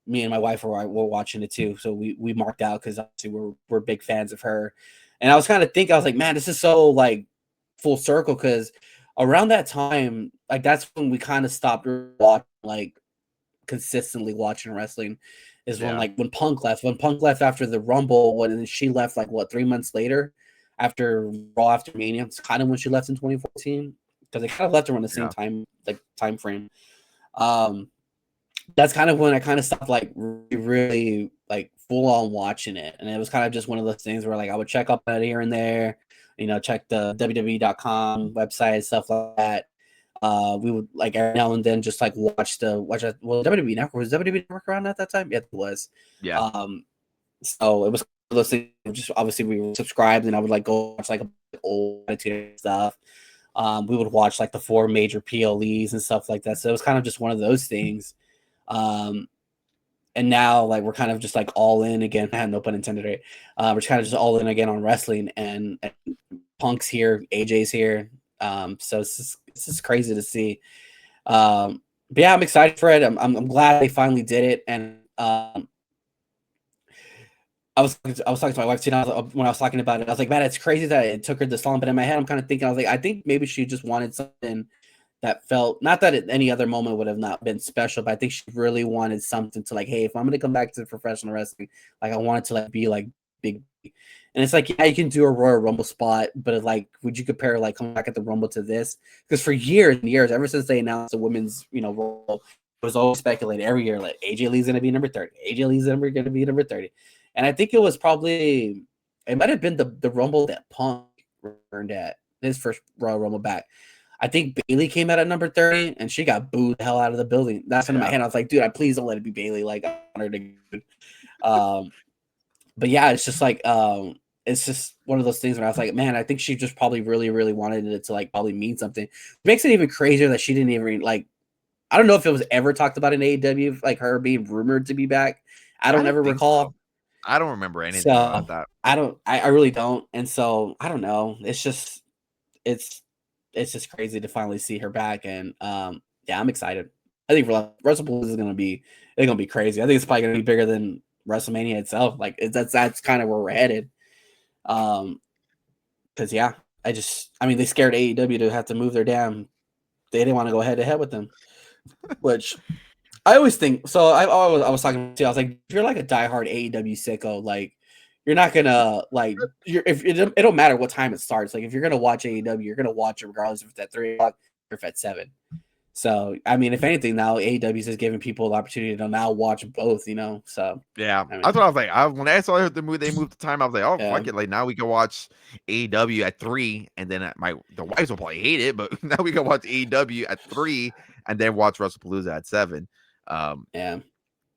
Me and my wife were watching it too, so we marked out because obviously we're big fans of her. And I was kind of thinking, I was like, man, this is so like full circle because around that time, like that's when we kind of stopped watching like consistently watching wrestling is when Yeah. like when Punk left. When Punk left after the Rumble, when she left like what 3 months later after Raw after Mania. It's kind of when she left in 2014 because they kind of left around the same time frame. That's kind of when I kind of stopped like really like full on watching it, and it was kind of just one of those things where like I would check up on it here and there, check the WWE.com website stuff like that. We would like every now and then just like watch WWE Network. Was WWE Network around at that time? Yeah, it was. Yeah. So it was one of those things. Just obviously we were subscribed, and I would like go watch like old Attitude stuff. We would watch like the 4 major PLEs and stuff like that. So it was kind of just one of those things. And now like we're kind of just like all in again. No pun intended, right? We're kind of just all in again on wrestling, and Punk's here, AJ's here. So it's just crazy to see. But yeah, I'm excited for it. I'm glad they finally did it. And I was talking to my wife too. When I was talking about it, I was like, man, it's crazy that it took her this long. But in my head, I'm kind of thinking, I was like, I think maybe she just wanted something that felt not that any other moment would have not been special, but I think she really wanted something to like, hey, if I'm gonna come back to professional wrestling, like I want it to like be like big. And it's like, yeah, you can do a Royal Rumble spot, but it's like, would you compare like coming back at the Rumble to this? Because for years and years, ever since they announced the women's, Rumble, it was always speculated every year like AJ Lee's gonna be number 30, AJ Lee's gonna be number 30, and I think it was probably it might have been the Rumble that Punk earned at his first Royal Rumble back. I think Bayley came out at number 30 and she got booed the hell out of the building. That's when in my head I was like, dude, please don't let it be Bayley. Like I want her to. But yeah, it's just like it's just one of those things where I was like, man, I think she just probably really, really wanted it to like probably mean something. It makes it even crazier that she didn't even like. I don't know if it was ever talked about in AEW, like her being rumored to be back. I don't ever recall. So. I don't remember anything So about that. I really don't. And so I don't know. It's just crazy to finally see her back. And yeah, I'm excited. I think WrestlePalooza is gonna be crazy. I think it's probably gonna be bigger than WrestleMania itself. Like that's kind of where we're headed. Because yeah, they scared AEW to have to move their damn. They didn't want to go head to head with them, which I always think. So I was talking to you. I was like, if you're like a diehard AEW sicko, like you're not gonna like if it don't matter what time it starts. Like if you're gonna watch AEW, you're gonna watch it regardless if it's at 3 o'clock or if it's at 7. So I mean, if anything, now AEW is just giving people the opportunity to now watch both. So Yeah, I mean, that's what I was like. When I saw they moved the time. I was like, oh yeah. fuck it. Like now we can watch AEW at 3, and then the wives will probably hate it, but now we can watch AEW at 3 and then watch WrestlePalooza at 7. Yeah.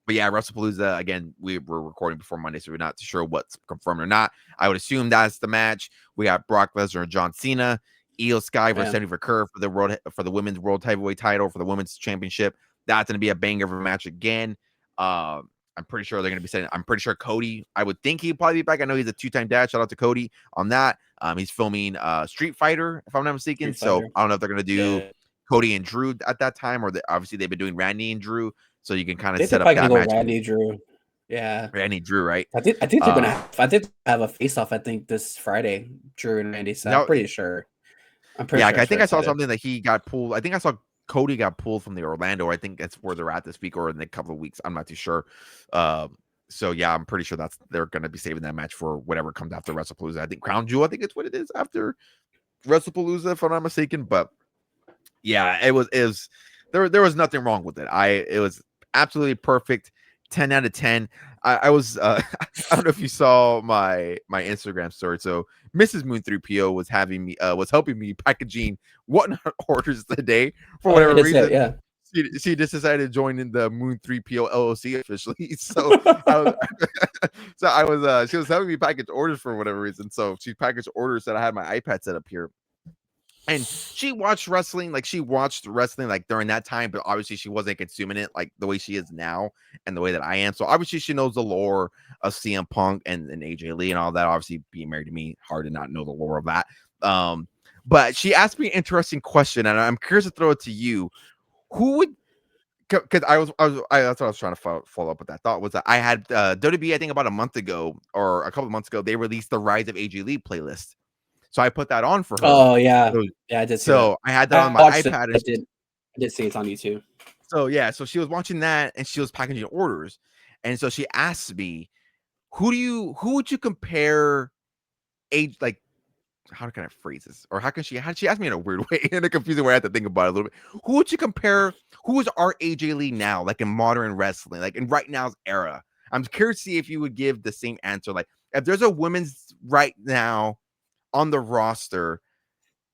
But yeah, WrestlePalooza, again, we were recording before Monday, so we're not sure what's confirmed or not. I would assume that's the match. We got Brock Lesnar and John Cena, Io Sky versus Stephanie McCurry for the women's world heavyweight title for the women's championship. That's going to be a banger of a match again. I'm pretty sure they're going to be saying. I'm pretty sure Cody. I would think he'd probably be back. I know he's a 2-time dad. Shout out to Cody on that. He's filming Street Fighter, if I'm not mistaken. So I don't know if they're going to do Cody and Drew at that time, or obviously they've been doing Randy and Drew. So you can kind of set up that match. Randy Drew. Yeah. Randy Drew, right? I think they're gonna have a face off, I think, this Friday, Drew and Randy. So I'm pretty sure. Yeah, I think I saw something that he got pulled. I think I saw Cody got pulled from the Orlando. I think that's where they're at this week or in a couple of weeks. I'm not too sure. So yeah, I'm pretty sure they're gonna be saving that match for whatever comes after WrestlePalooza. I think Crown Jewel, I think it's what it is after WrestlePalooza, if I'm not mistaken. But yeah, it was there was nothing wrong with it. It was absolutely perfect. 10 out of 10. I was I don't know if you saw my Instagram story. So Mrs. Moon 3PO was helping me packaging whatnot orders today for whatever reason. Yeah. She just decided to join in the Moon 3PO LLC officially. So she was helping me package orders for whatever reason. So she packaged orders that I had my iPad set up here. And she watched wrestling, like during that time, but obviously she wasn't consuming it like the way she is now and the way that I am. So obviously she knows the lore of CM Punk and AJ Lee and all that. Obviously being married to me, hard to not know the lore of that. But she asked me an interesting question, and I'm curious to throw it to you. Who would, because that's what I was trying to follow up with that thought was that I had WWE, I think about a month ago or a couple of months ago, they released the Rise of AJ Lee playlist. So I put that on for her. Oh yeah, I did. So I had that on my iPad. I did see it's on YouTube. So yeah, so she was watching that and she was packaging orders, and so she asked me, who would you compare age, like, how can I phrase this, or how she asked me in a weird way, in a confusing way. I had to think about it a little bit. Who would you compare? Who is our AJ Lee now, like in modern wrestling, like in right now's era? I'm curious to see if you would give the same answer. Like if there's a women's right now on the roster,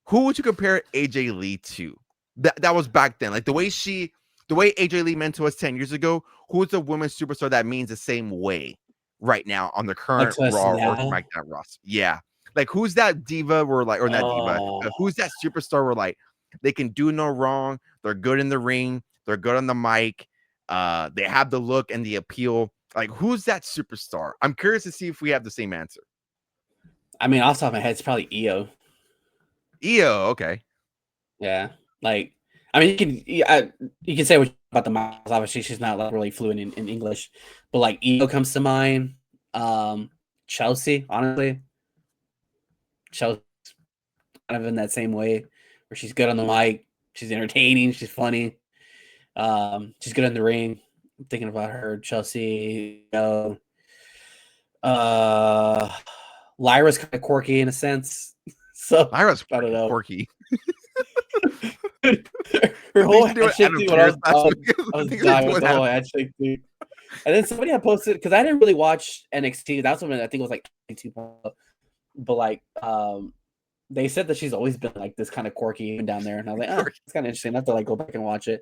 who would you compare AJ Lee to? That was back then. Like the way AJ Lee meant to us 10 years ago, who's a women's superstar that means the same way right now on the current Raw or SmackDown roster? Yeah. Like who's that diva not diva? Who's that superstar where like they can do no wrong, they're good in the ring, they're good on the mic, they have the look and the appeal. Like who's that superstar? I'm curious to see if we have the same answer. I mean, off the top of my head, it's probably Io. Okay. Yeah, like I mean, you can say what about the miles. Obviously, she's not like really fluent in English, but like Io comes to mind. Chelsea, honestly, Chelsea's kind of in that same way where she's good on the mic, she's entertaining, she's funny, she's good in the ring. I'm thinking about her, Chelsea. Lyra's kind of quirky in a sense. So Lyra's quirky. Her whole handshake thing. I was dying with the whole handshake thing. And then somebody had posted, because I didn't really watch NXT. That's when I think it was like 2. But like they said that she's always been like this kind of quirky even down there. And I was like, it's kind of interesting. I have to like go back and watch it.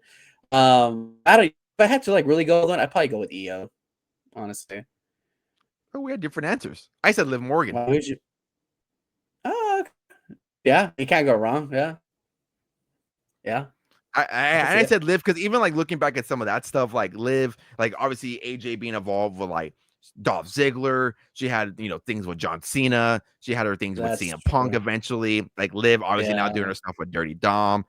I don't, if I had to like really go on, I'd probably go with Io, honestly. Oh, we had different answers. I said Liv Morgan. Why would you? Yeah, you can't go wrong. Yeah. I said Liv because even like looking back at some of that stuff, like Liv, like obviously AJ being involved with like Dolph Ziggler, she had things with John Cena, she had her things with CM Punk eventually. Like Liv, obviously now doing her stuff with Dirty Dom,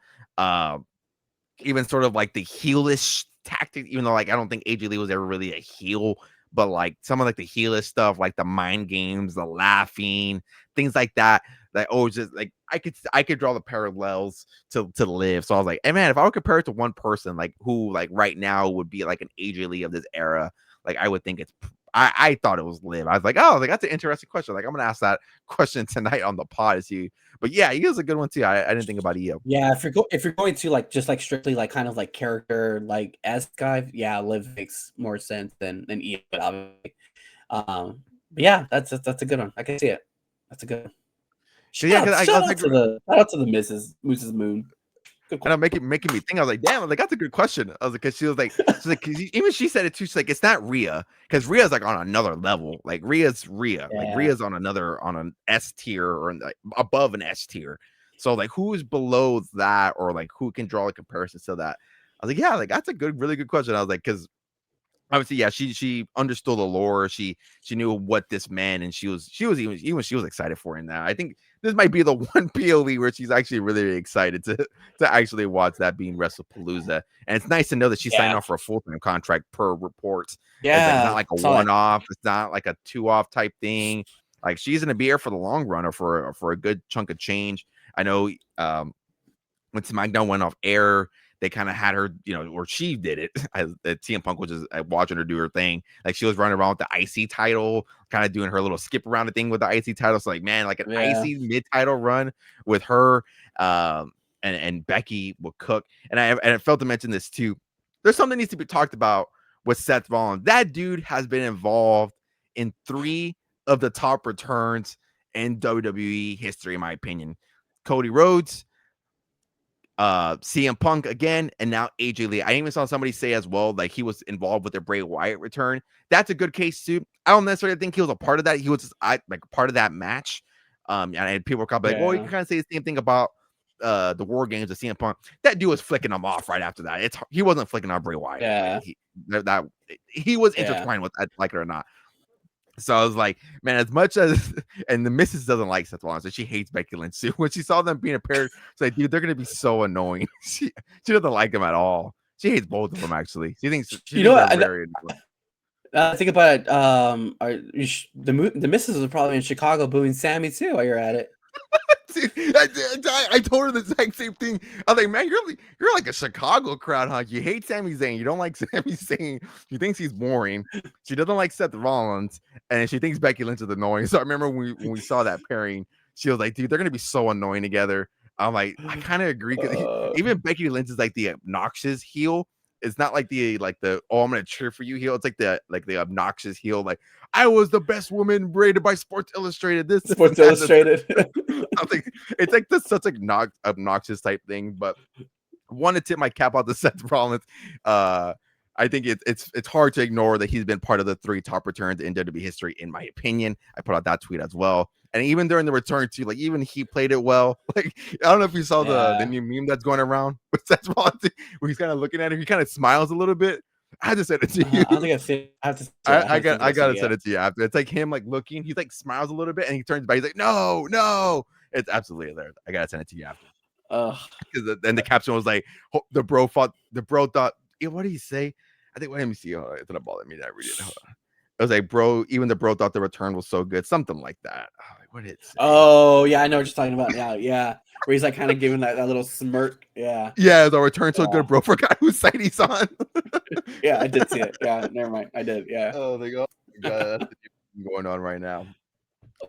even sort of like the heelish tactic. Even though like I don't think AJ Lee was ever really a heel, but like some of like the heelish stuff, like the mind games, the laughing, things like that. Like just like I could draw the parallels to Liv. So I was like, hey man, if I would compare it to one person, like who like right now would be like an AJ Lee of this era, like I would think it's I thought it was Liv. I was like, oh, like that's an interesting question. Like I'm gonna ask that question tonight on the pod to see. But yeah, he was a good one too. I didn't think about Io. Yeah, if you're going to like just like strictly like kind of like character like as guy, yeah, Liv makes more sense than Io, obviously. But yeah, that's a good one. I can see it. That's a good one. Shout out to the Mrs. Moon. Good And I'm making me think. I was like, damn, I was like, that's a good question. I was like, because she's like, 'cause even she said it too. She's like, it's not Rhea, because Rhea's like on another level. Like Rhea's Rhea, like Yeah. Rhea's on an S tier or like above an S tier. So like, who is below that, or like who can draw a comparison to that? I was like, yeah, like that's a really good question. I was like, because obviously, yeah, she understood the lore. She knew what this meant, and she was even she was excited for it. And that I think this might be the one POV where she's actually really excited to actually watch that being WrestlePalooza. And it's nice to know that she signed Yeah. off for a full-time contract per report. It's like it's not Yeah. like a Saw that. one-off. It's not like a two-off type thing. Like she's gonna be here for the long run, or for a good chunk of change. I know when SmackDown went off air, they kind of had her, or she did it. As CM Punk was just watching her do her thing. Like she was running around with the IC title, kind of doing her little skip around the thing with the IC title. So like, man, like an Yeah. IC mid title run with her, and Becky will cook. And I failed to mention this too. There's something that needs to be talked about with Seth Rollins. That dude has been involved in 3 of the top returns in WWE history, in my opinion. Cody Rhodes, CM Punk again, and now AJ Lee. I even saw somebody say as well, like he was involved with the Bray Wyatt return. That's a good case too. I don't necessarily think he was a part of that. He was just like part of that match. And people were kind of like, "Oh, you Yeah. can kind of say the same thing about the War Games of CM Punk." That dude was flicking them off right after that. He wasn't flicking on Bray Wyatt. Yeah. He was Yeah. intertwined with that, like it or not. So I was like, man, as much as and the missus doesn't like Seth Rollins, so she hates Becky Lynch too. When she saw them being a pair, it's like, dude, they're gonna be so annoying. She doesn't like them at all. She hates both of them actually. She thinks You know they're what? very annoying. Think about it. The missus was probably in Chicago booing Sammy too while you're at it. Dude, I told her the exact same thing. I was like, man, you're like a Chicago crowd, huh? You hate Sami Zayn. You don't like Sami Zayn. She thinks he's boring. She doesn't like Seth Rollins, and she thinks Becky Lynch is annoying. So I remember when we saw that pairing, she was like, dude, they're gonna be so annoying together. I'm like, I kind of agree, because even Becky Lynch is like the obnoxious heel. It's not like the oh, I'm gonna cheer for you heel. It's like the obnoxious heel. Like, I was the best woman rated by Sports Illustrated. This Sports Illustrated. It's like this such like obnoxious type thing. But want to tip my cap out to Seth Rollins. I think it's hard to ignore that he's been part of the 3 top returns in WWE history, in my opinion. I put out that tweet as well. And even during the return too, like even he played it well. Like I don't know if you saw the new meme that's going around with Seth Rollins, where he's kind of looking at him. He kind of smiles a little bit. I had to send it to you. I don't think I've seen. I have to. I gotta send it to you after. It's like him like looking. He like smiles a little bit and he turns back. He's like, no. It's absolutely hilarious. I gotta send it to you after. Because then the caption was like, the bro thought. What did he say? I think. Let me see. It's gonna bother me that I read it. It was like, bro. Even the bro thought the return was so good. Something like that. What did it say? Oh yeah, I know what you're talking about. Yeah. Where he's like kind of giving that little smirk. Yeah. The return so good, bro. For a guy whose side he's on. Yeah, I did see it. Yeah, never mind. I did. Yeah. Oh, my God. That's going on right now.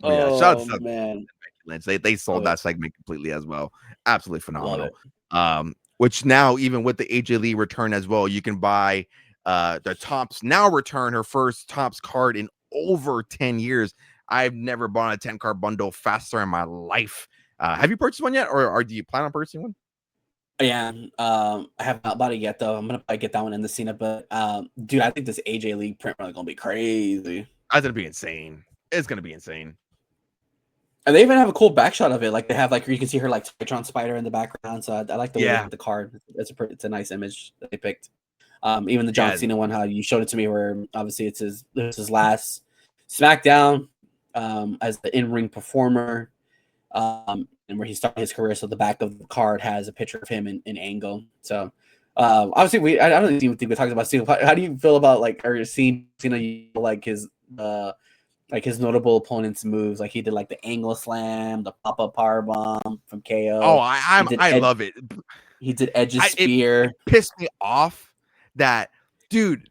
Oh, shout out to man. Lynch. They sold that segment completely as well. Absolutely phenomenal. Love it. Which now, even with the AJ Lee return as well, you can buy the Topps now return, her first Topps card in over 10 years. I've never bought a 10 card bundle faster in my life. Have you purchased one yet, or do you plan on purchasing one? Yeah, I have not bought it yet though. I'm gonna probably get that one in the Cena, but dude, I think this AJ Lee print run is gonna be crazy. That's gonna be insane. It's gonna be insane. And they even have a cool back shot of it. Like they have you can see her like Titron Spider in the background. So I like the way of the card. It's a nice image that they picked. Even the John Cena one, how you showed it to me, where obviously it's his last SmackDown as the in-ring performer, and where he started his career. So the back of the card has a picture of him in Angle. So obviously I don't even think we talked about Cena. How do you feel about or seeing Cena, like his his notable opponents' moves? Like he did like the Angle Slam, the pop-up powerbomb from KO. Oh, I love it. He did Edge's spear. It pissed me off that, dude.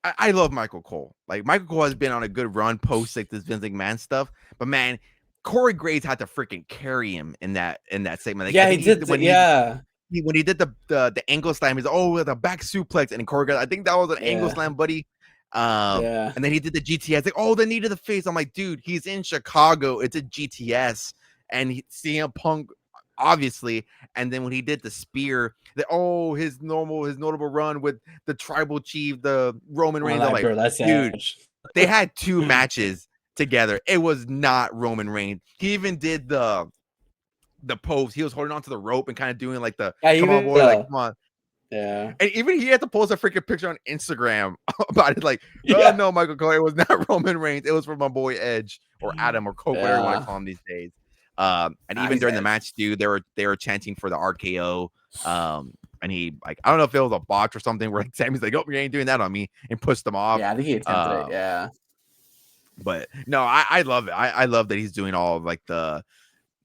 I love Michael Cole. Like Michael Cole has been on a good run post like this Vince McMahon stuff, but man, Corey Graves had to freaking carry him in that segment. Like, yeah, he did. When he did the Angle Slam, he's with a back suplex, and Corey Graves, I think that was an Angle Slam, buddy. And then he did the GTS. Like, the knee to the face. I'm like, dude, he's in Chicago. It's a GTS, and CM Punk obviously. And then when he did the spear, his notable run with the tribal chief, the Roman I'm Reigns. I'm like, like, bro, that's dude, savage. they had 2 matches together. It was not Roman Reigns. He even did the pose. He was holding onto the rope and kind of doing like the Yeah, come on, even boy, like come on. yeah, And even he had to post a freaking picture on Instagram about it, like, oh yeah, no, Michael Cole, it was not Roman Reigns, it was from my boy Edge or Adam or Coke, whatever you want to yeah. call him these days. And Nah, even he's during the edge. match, dude, they were chanting for the RKO. And he like I don't know if it was a botch or something where like Sammy's like, oh, you ain't doing that on me, and pushed them off. Yeah, I think he attempted it. Um, Yeah, but no, I love it. I love that he's doing all of like the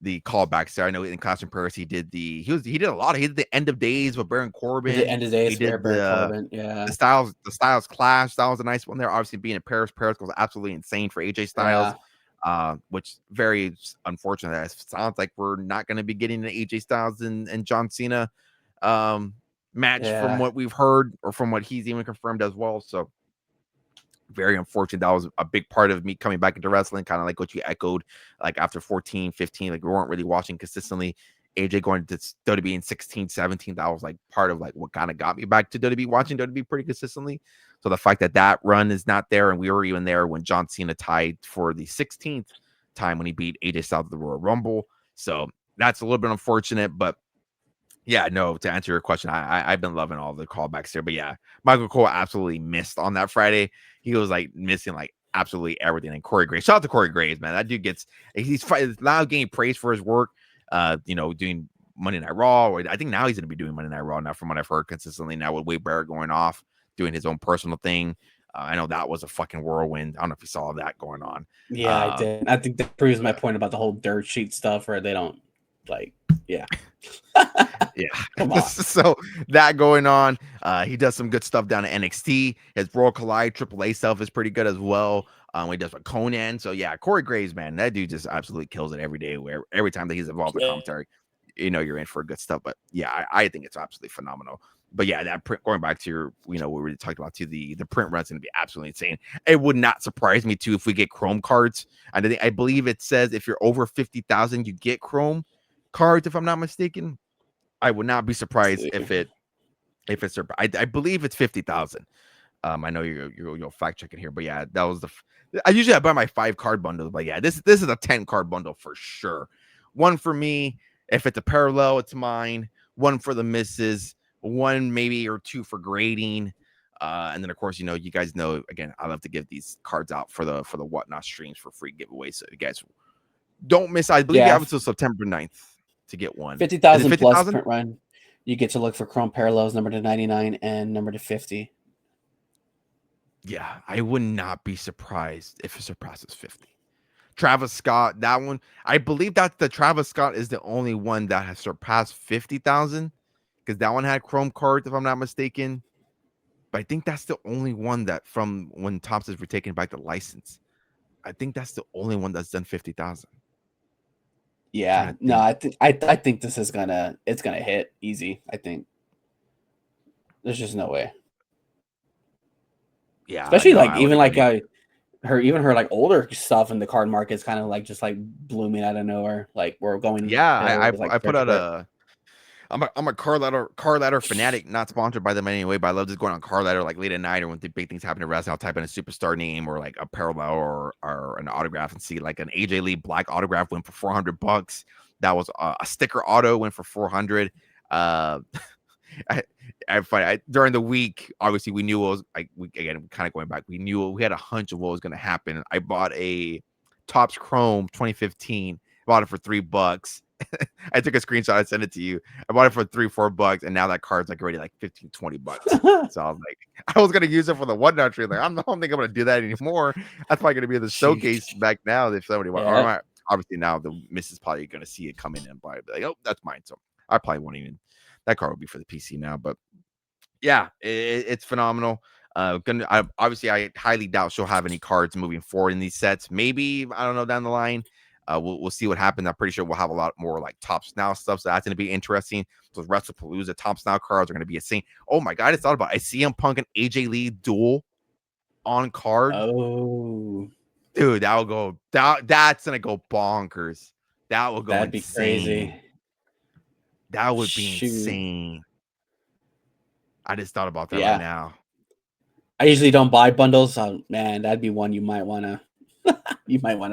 callbacks there. I know in Clash in Paris he did a lot. He did the End of Days with Baron was it Corbin. end of He days? did Baron Corbin. Yeah, the Styles Clash. That was a nice one there. Obviously, being in Paris was absolutely insane for AJ Styles, yeah, which very unfortunate. It sounds like we're not going to be getting an AJ Styles and John Cena match from yeah, what we've heard or from what he's even confirmed as well. So very unfortunate. That was a big part of me coming back into wrestling, kind of like what you echoed, like after 14, 15, like we weren't really watching consistently. AJ going to WWE in 16, 17, that was like part of like what kind of got me back to WWE, watching WWE pretty consistently. So the fact that that run is not there, and we were even there when John Cena tied for the 16th time when he beat AJ Styles at the Royal Rumble. So that's a little bit unfortunate, but yeah, no, to answer your question, I've been loving all the callbacks there. But yeah, Michael Cole absolutely missed on that Friday. He was like missing like absolutely everything. And Corey Graves, shout out to Corey Graves, man. That dude he's now getting praise for his work. Doing Monday Night Raw. Or I think now he's gonna be doing Monday Night Raw now, from what I've heard consistently now with Wade Barrett going off, doing his own personal thing. I know that was a fucking whirlwind. I don't know if you saw that going on. yeah. I did. I think that proves my point about the whole dirt sheet stuff, where they don't like. Yeah, come Yeah. on. So that going on. He does some good stuff down at NXT. His Royal Collide AAA stuff is pretty good as well. He does with Conan. So yeah, Corey Graves, man, that dude just absolutely kills it every day. Where every time that he's involved in commentary, you're in for good stuff. But yeah, I think it's absolutely phenomenal. But yeah, that print, going back to your, what we already talked about, to the print run's gonna be absolutely insane. It would not surprise me too if we get Chrome cards. I believe it says if you're over 50,000, you get Chrome cards, if I'm not mistaken. I would not be surprised if it's I believe it's 50,000. I know you'll fact check it here, but yeah, that was I usually buy my 5 card bundles, but yeah, this is a 10 card bundle for sure. One for me, if it's a parallel, it's mine. One for the misses, one maybe or 2 for grading. And then of course, you guys know again, I love to give these cards out for the whatnot streams for free giveaways. So you guys don't miss. I believe you Yeah, have until September 9th to get one. fifty Is it thousand plus 50,000? print run. You get to look for Chrome parallels number to 99 and number to 50. Yeah, I would not be surprised if it surpasses 50. Travis Scott, that one, I believe that the Travis Scott is the only one that has surpassed 50,000, because that one had Chrome cards, if I'm not mistaken. But I think that's the only one that from when Topps has retaken back the license. I think that's the only one that's done 50,000. Yeah, Trying to no, think. I think this is it's gonna hit easy. I think there's just no way. Yeah, Especially no, like I would even like agree. her like older stuff in the card market is kind of like just like blooming out of nowhere. Like we're going Yeah, to like I put search out for it. I'm a car ladder fanatic, not sponsored by them anyway, but I love just going on car ladder like late at night or when the big things happen in wrestling. I'll type in a superstar name or like a parallel or an autograph and see like an AJ Lee black autograph went for $400. That was a sticker auto went for 400. Uh, I, during the week, obviously we knew it was like again kind of going back. We had a hunch of what was going to happen. I bought a Topps Chrome 2015. Bought it for $3. I took a screenshot. I sent it to you. I bought it for $3-4, and now that card's like already like 15-20 bucks. So I was like, I was gonna use it for the whatnot tree. Like, I don't think I'm gonna do that anymore. That's probably gonna be in the Sheesh. showcase back now if somebody want. Yeah, Obviously now the missus probably gonna see it come in and buy it. Be like, oh, that's mine. So I probably won't even. That card will be for the PC now, but yeah, it's phenomenal. Obviously, I highly doubt she'll have any cards moving forward in these sets. Maybe I don't know down the line. We'll see what happens. I'm pretty sure we'll have a lot more like Topps Now stuff, so that's going to be interesting. So WrestlePalooza Topps Now cards are going to be a scene. Oh my god, I thought about it. I see CM Punk and AJ Lee duel on card, oh, dude. That will go. That's gonna go bonkers. That will go that'd be crazy. insane. That would be Shoot. insane. I just thought about that right Yeah. now. I usually don't buy bundles, so man, that'd be one you might wanna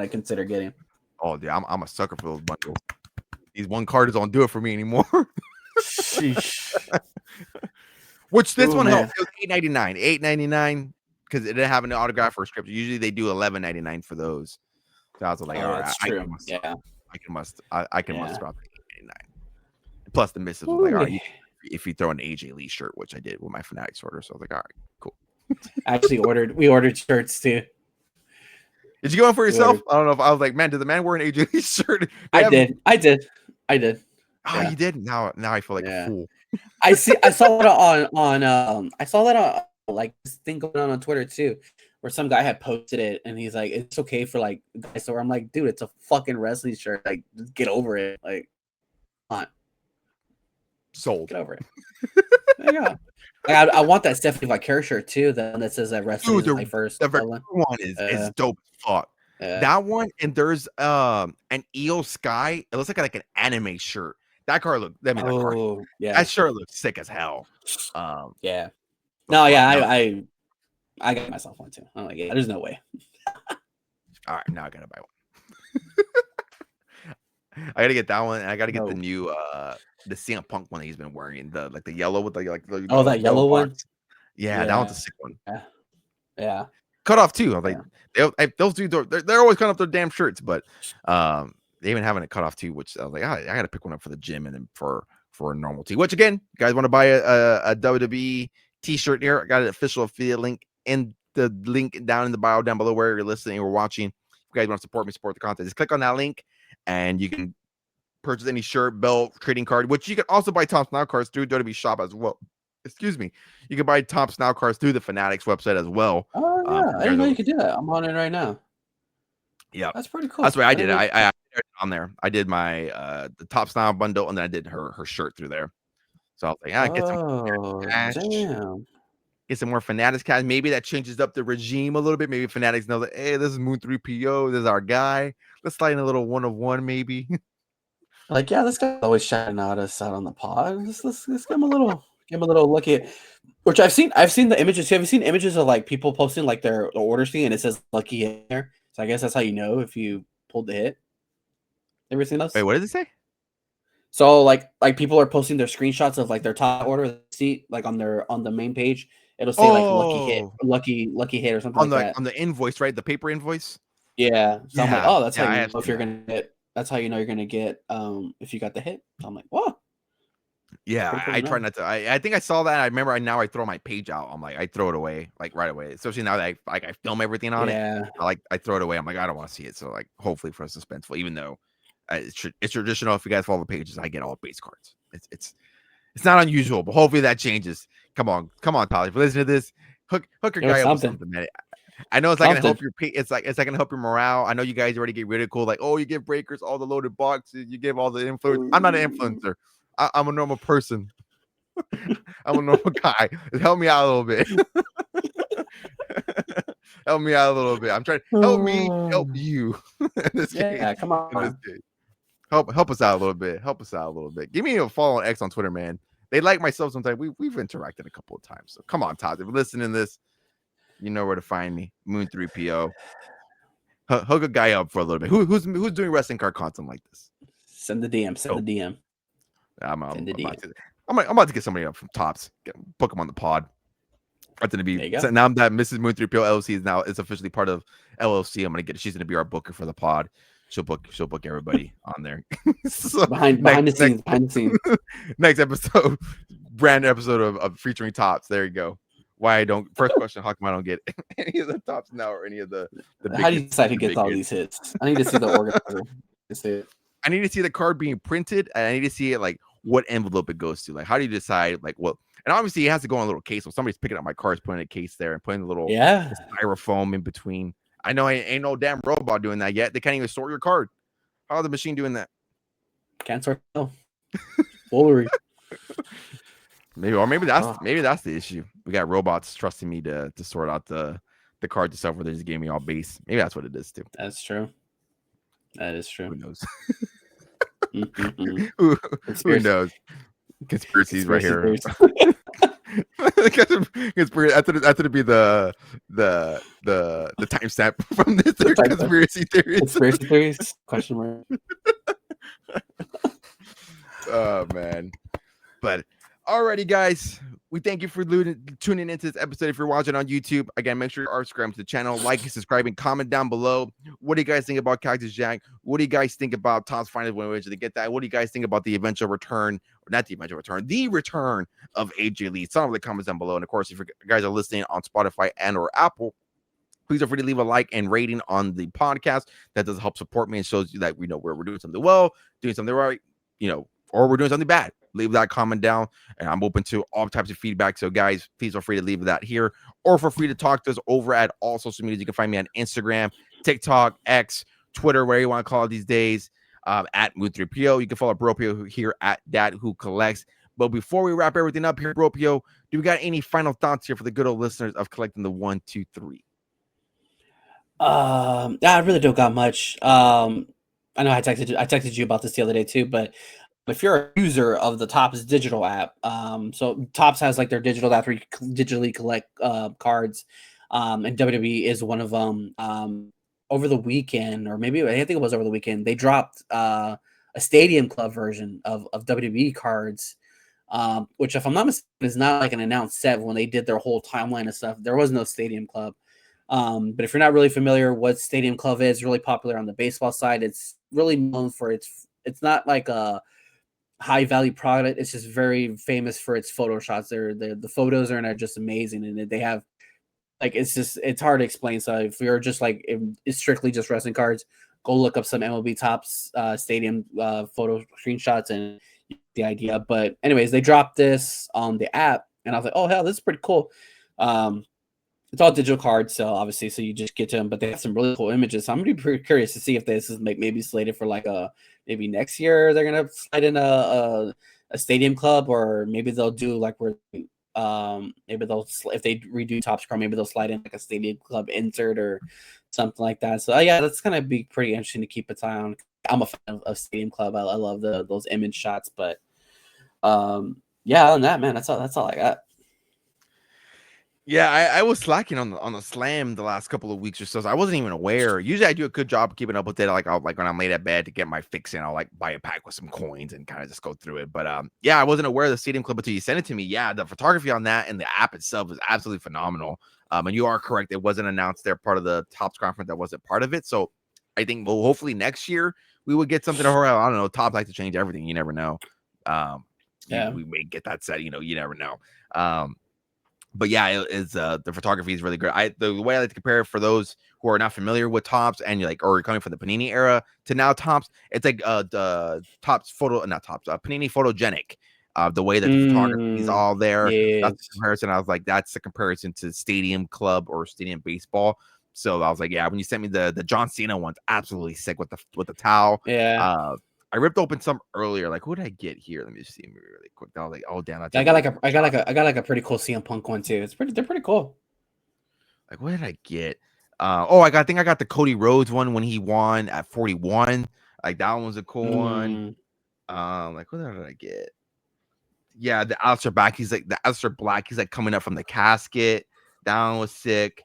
consider getting. Oh, yeah, I'm a sucker for those bundles. These one cards don't do it for me anymore. Sheesh. Which this Ooh, one helped. man. It was $8.99 because it didn't have an autograph or a script. Usually they do $11.99 for those. So I was like, Oh, all yeah, right, it's I true. can must, Yeah. I can Yeah. muster out the $8.99. Plus the missus was like, all right, if you throw an AJ Lee shirt, which I did with my Fanatics order, so I was like, all right, cool. We ordered shirts too. Did you go in for We yourself? ordered. I don't know if I was like, man, did the man wear an AJ Lee shirt? I did. Oh, Yeah. you did. Now I feel like a Yeah. fool. I saw that on I saw that on like this thing going on Twitter too, where some guy had posted it and he's like, it's okay for like guys. So I'm like, dude, it's a fucking wrestling shirt. Like, just get over it. Like, come on, Sold. get over it. There you go. Like, I want that Stephanie Vicarious shirt too. The one that says that wrestling Dude, is my first. the one is dope as fuck. That one, and there's an Eel Sky. It looks like an anime shirt. That card look. I mean, yeah, that shirt looks sick as hell. yeah. No, Yeah, I got myself one too. I'm like, yeah, there's no way. All right, now I gotta buy one. I gotta get that one, and I gotta get the new the CM Punk one that he's been wearing. The yellow with the that yellow one. Yeah, that one's a sick one. Yeah. Cut off too. I was like, those dudes they're always cutting off their damn shirts, but they even having it cut off too, which I was like, I gotta pick one up for the gym and then for a normal tee. Which again, you guys want to buy a WWE t-shirt here? I got an official affiliate link in the link down in the bio down below where you're listening or watching. If you guys want to support me, support the content, just click on that link and you can purchase any shirt, belt, trading card, which you can also buy Topps Now cards through WWE shop as well. Excuse me. You can buy Topps Now cards through the Fanatics website as well. Oh yeah, I didn't know you could do that. I'm on it right now. Yeah, that's pretty cool. That's the way I did it. I on there. I did my the Topps Now bundle, and then I did her shirt through there. So I was like, get some cash. Damn. Get some more Fanatics cash. Maybe that changes up the regime a little bit. Maybe Fanatics know that, hey, this is Moon 3PO. This is our guy. Let's slide in a little 1 of 1, maybe. Like, yeah, this guy's always shouting us out on the pod. Let's give him a little look at. Which I've seen the images. Have you seen images of like people posting like their order thing and it says lucky in there? So I guess that's how you know if you pulled the hit. Ever seen those? Wait, what does it say? So like people are posting their screenshots of like their top order seat, like on the main page. It'll say like lucky hit or something on like that. On the invoice, right? The paper invoice. Yeah. So I'm like, oh, that's how you know if you're gonna get. That's how you know you're gonna get if you got the hit. So I'm like, whoa. Yeah, I try not to. I think I saw that. I remember now I throw my page out. I'm like, I throw it away like right away. Especially now that I film everything on it. I throw it away. I'm like, I don't want to see it. So like, hopefully for suspenseful, even though it's traditional. If you guys follow the pages, I get all base cards. It's not unusual, but hopefully that changes. Come on, Tyler. If you listen to this, hook your guy up with something, man. I know it's not gonna help your it's not gonna help your morale. I know you guys already get ridiculed, like, oh, you give breakers all the loaded boxes, you give all the influence. I'm not an influencer. I'm a normal person. I'm a normal guy. Help me out a little bit. Help me out a little bit. I'm trying to help me help you. Come on. Help us out a little bit. Help us out a little bit. Give me a follow on X on Twitter, man. They like myself sometimes. We've interacted a couple of times. So come on, Todd. If you're listening to this, you know where to find me. Moon 3PO. Hook a guy up for a little bit. Who's doing wrestling card content like this? Send the DM. Send the DM. I'm about to get somebody up from Topps. Book them on the pod. That's gonna be so now that Mrs. Moon 3PO LLC is officially part of LLC. She's gonna be our booker for the pod. She'll book everybody on there. So behind the scenes. Next episode, brand new episode of featuring Topps. There you go. Why I don't first question, how come I don't get any of the Topps now or any of the how do you decide who gets all these hits? I need to see the organizer. I need to see the card being printed, and I need to see it like what envelope it goes to. Like, how do you decide like what? And obviously, it has to go in a little case. So somebody's picking up my cards, putting a case there, and putting a little styrofoam in between. I know ain't no damn robot doing that yet. They can't even sort your card. How's the machine doing that? Can't sort. No. Foolery. Maybe that's the issue. We got robots trusting me to sort out the cards itself, where they just gave me all base. Maybe that's what it is too. That's true. That is true. Who knows? who, who Conspiracy, knows? Conspiracies right conspiracy here. theories. Conspiracy. That's gonna be the timestamp from this The type of conspiracy theories. conspiracy theories? Question mark. Oh man. But alrighty, guys, we thank you for tuning into this episode. If you're watching on YouTube, again, make sure you are subscribed to the channel, like and subscribing, comment down below. What do you guys think about Cactus Jack? What do you guys think about Topps Finest when we eventually get that? What do you guys think about the eventual return, or not the eventual return, the return of AJ Lee? Some of the comments down below. And of course, if you guys are listening on Spotify and or Apple, please feel free to leave a like and rating on the podcast. That does help support me and shows you that we know where we're doing something well, doing something right, or we're doing something bad. Leave that comment down, and I'm open to all types of feedback. So, guys, please feel free to leave that here, or feel free to talk to us over at all social medias. You can find me on Instagram, TikTok, X, Twitter, where you want to call it these days, at Moon3PO. You can follow Bropio here at Dad Who Collects. But before we wrap everything up here, Bropio, do we got any final thoughts here for the good old listeners of collecting the 1, 2, 3? I really don't got much. I know I texted you about this the other day too, but if you're a user of the Topps digital app, so Topps has like their digital app where you digitally collect cards, and WWE is one of them. Over the weekend, or maybe I think it was over the weekend, they dropped a Stadium Club version of WWE cards, which, if I'm not mistaken, is not like an announced set. When they did their whole timeline of stuff, there was no Stadium Club. But if you're not really familiar, what Stadium Club is, really popular on the baseball side. It's really known for it's not like a high value product. It's just very famous for its photo shots. The photos are just amazing, and they have like it's hard to explain. So if you're just like it's strictly just wrestling cards, go look up some MLB Topps Stadium photo screenshots and you get the idea. But anyways, they dropped this on the app, and I was like, oh hell, this is pretty cool. It's all digital cards, so obviously, so you just get to them, but they have some really cool images. So I'm gonna be pretty curious to see if this is maybe slated for like maybe next year they're gonna slide in a Stadium Club, or maybe they'll do like where maybe they'll, if they redo Topps Chrome, maybe they'll slide in like a Stadium Club insert or something like that. So yeah, that's gonna be pretty interesting to keep its eye on. I'm a fan of Stadium Club. I love those image shots, but yeah, other than that, man, that's all I got. Yeah, I was slacking on the slam the last couple of weeks or so. I wasn't even aware. Usually, I do a good job keeping up with it. I'll like when I'm late at bed to get my fix in, I'll like buy a pack with some coins and kind of just go through it. But yeah, I wasn't aware of the Stadium Club until you sent it to me. Yeah, the photography on that and the app itself is absolutely phenomenal. And you are correct; it wasn't announced. They're part of the Topps conference that wasn't part of it. So I think, well, hopefully next year we would get something. Or I don't know. Topps like to change everything. You never know. Yeah. We may get that set. You never know. But yeah, the photography is really good. The way I like to compare it for those who are not familiar with Topps and you're like, or coming from the Panini era to now Topps, it's like the Topps Panini photogenic. The way that the photography is all there, Yeah. that's the comparison. I was like, that's the comparison to Stadium Club or Stadium Baseball. So I was like, yeah, when you sent me the John Cena one's absolutely sick with the towel. Yeah. I ripped open some earlier. Like, what did I get here? Let me see really quick. I was like, oh damn, that's I got like a pretty cool CM Punk one too. They're pretty cool. Like, what did I get? I think I got the Cody Rhodes one when he won at 41. Like, that one was a cool one. Like, what did I get? Yeah, the Aleister Black. The Aleister Black. He's like coming up from the casket. That one was sick.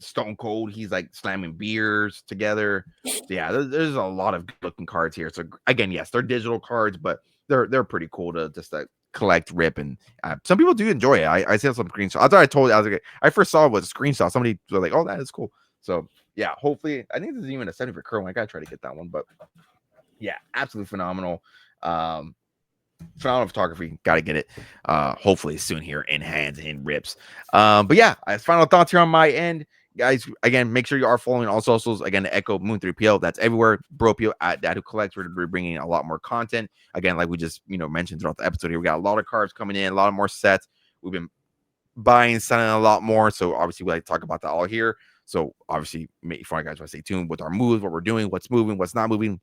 Stone Cold. He's like slamming beers together. So yeah, there's a lot of good looking cards here. So again, yes, they're digital cards, but they're pretty cool to just like collect, rip, and some people do enjoy it. I see some screenshots. I thought I was like, I first saw it was a screenshot. Somebody was like, oh, that is cool. So yeah, hopefully, I think there's even a 70 for Curl. I gotta try to get that one, but yeah, absolutely phenomenal. Phenomenal photography, gotta get it hopefully soon here in hands and rips. But yeah, as final thoughts here on my end, guys, again, make sure you are following all socials. Again, Echo Moon 3PL, that's everywhere. Bropio at Dad Who Collects. We're bringing a lot more content. Again, like we just mentioned throughout the episode here, we got a lot of cards coming in, a lot of more sets. We've been buying, selling a lot more. So obviously, we like to talk about that all here. So obviously, if you guys want to stay tuned with our moves, what we're doing, what's moving, what's not moving,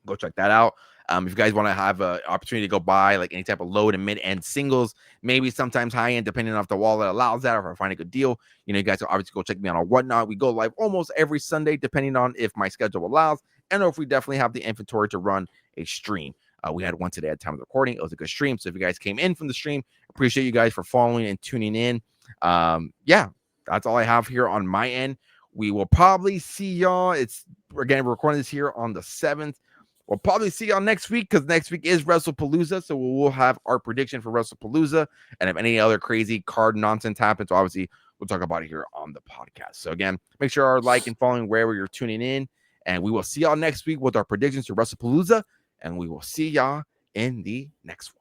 go check that out. If you guys want to have an opportunity to go buy like any type of low to mid end singles, maybe sometimes high end, depending on if the wallet allows that, or if I find a good deal, you guys can obviously go check me out on Whatnot. We go live almost every Sunday, depending on if my schedule allows, and if we definitely have the inventory to run a stream. We had one today at time of recording. It was a good stream. So if you guys came in from the stream, appreciate you guys for following and tuning in. Yeah, that's all I have here on my end. We will probably see y'all. It's again, we're recording this here on the 7th. We'll probably see y'all next week because next week is WrestlePalooza. So we'll have our prediction for WrestlePalooza. And if any other crazy card nonsense happens, obviously we'll talk about it here on the podcast. So again, make sure you like and following wherever you're tuning in. And we will see y'all next week with our predictions to WrestlePalooza. And we will see y'all in the next one.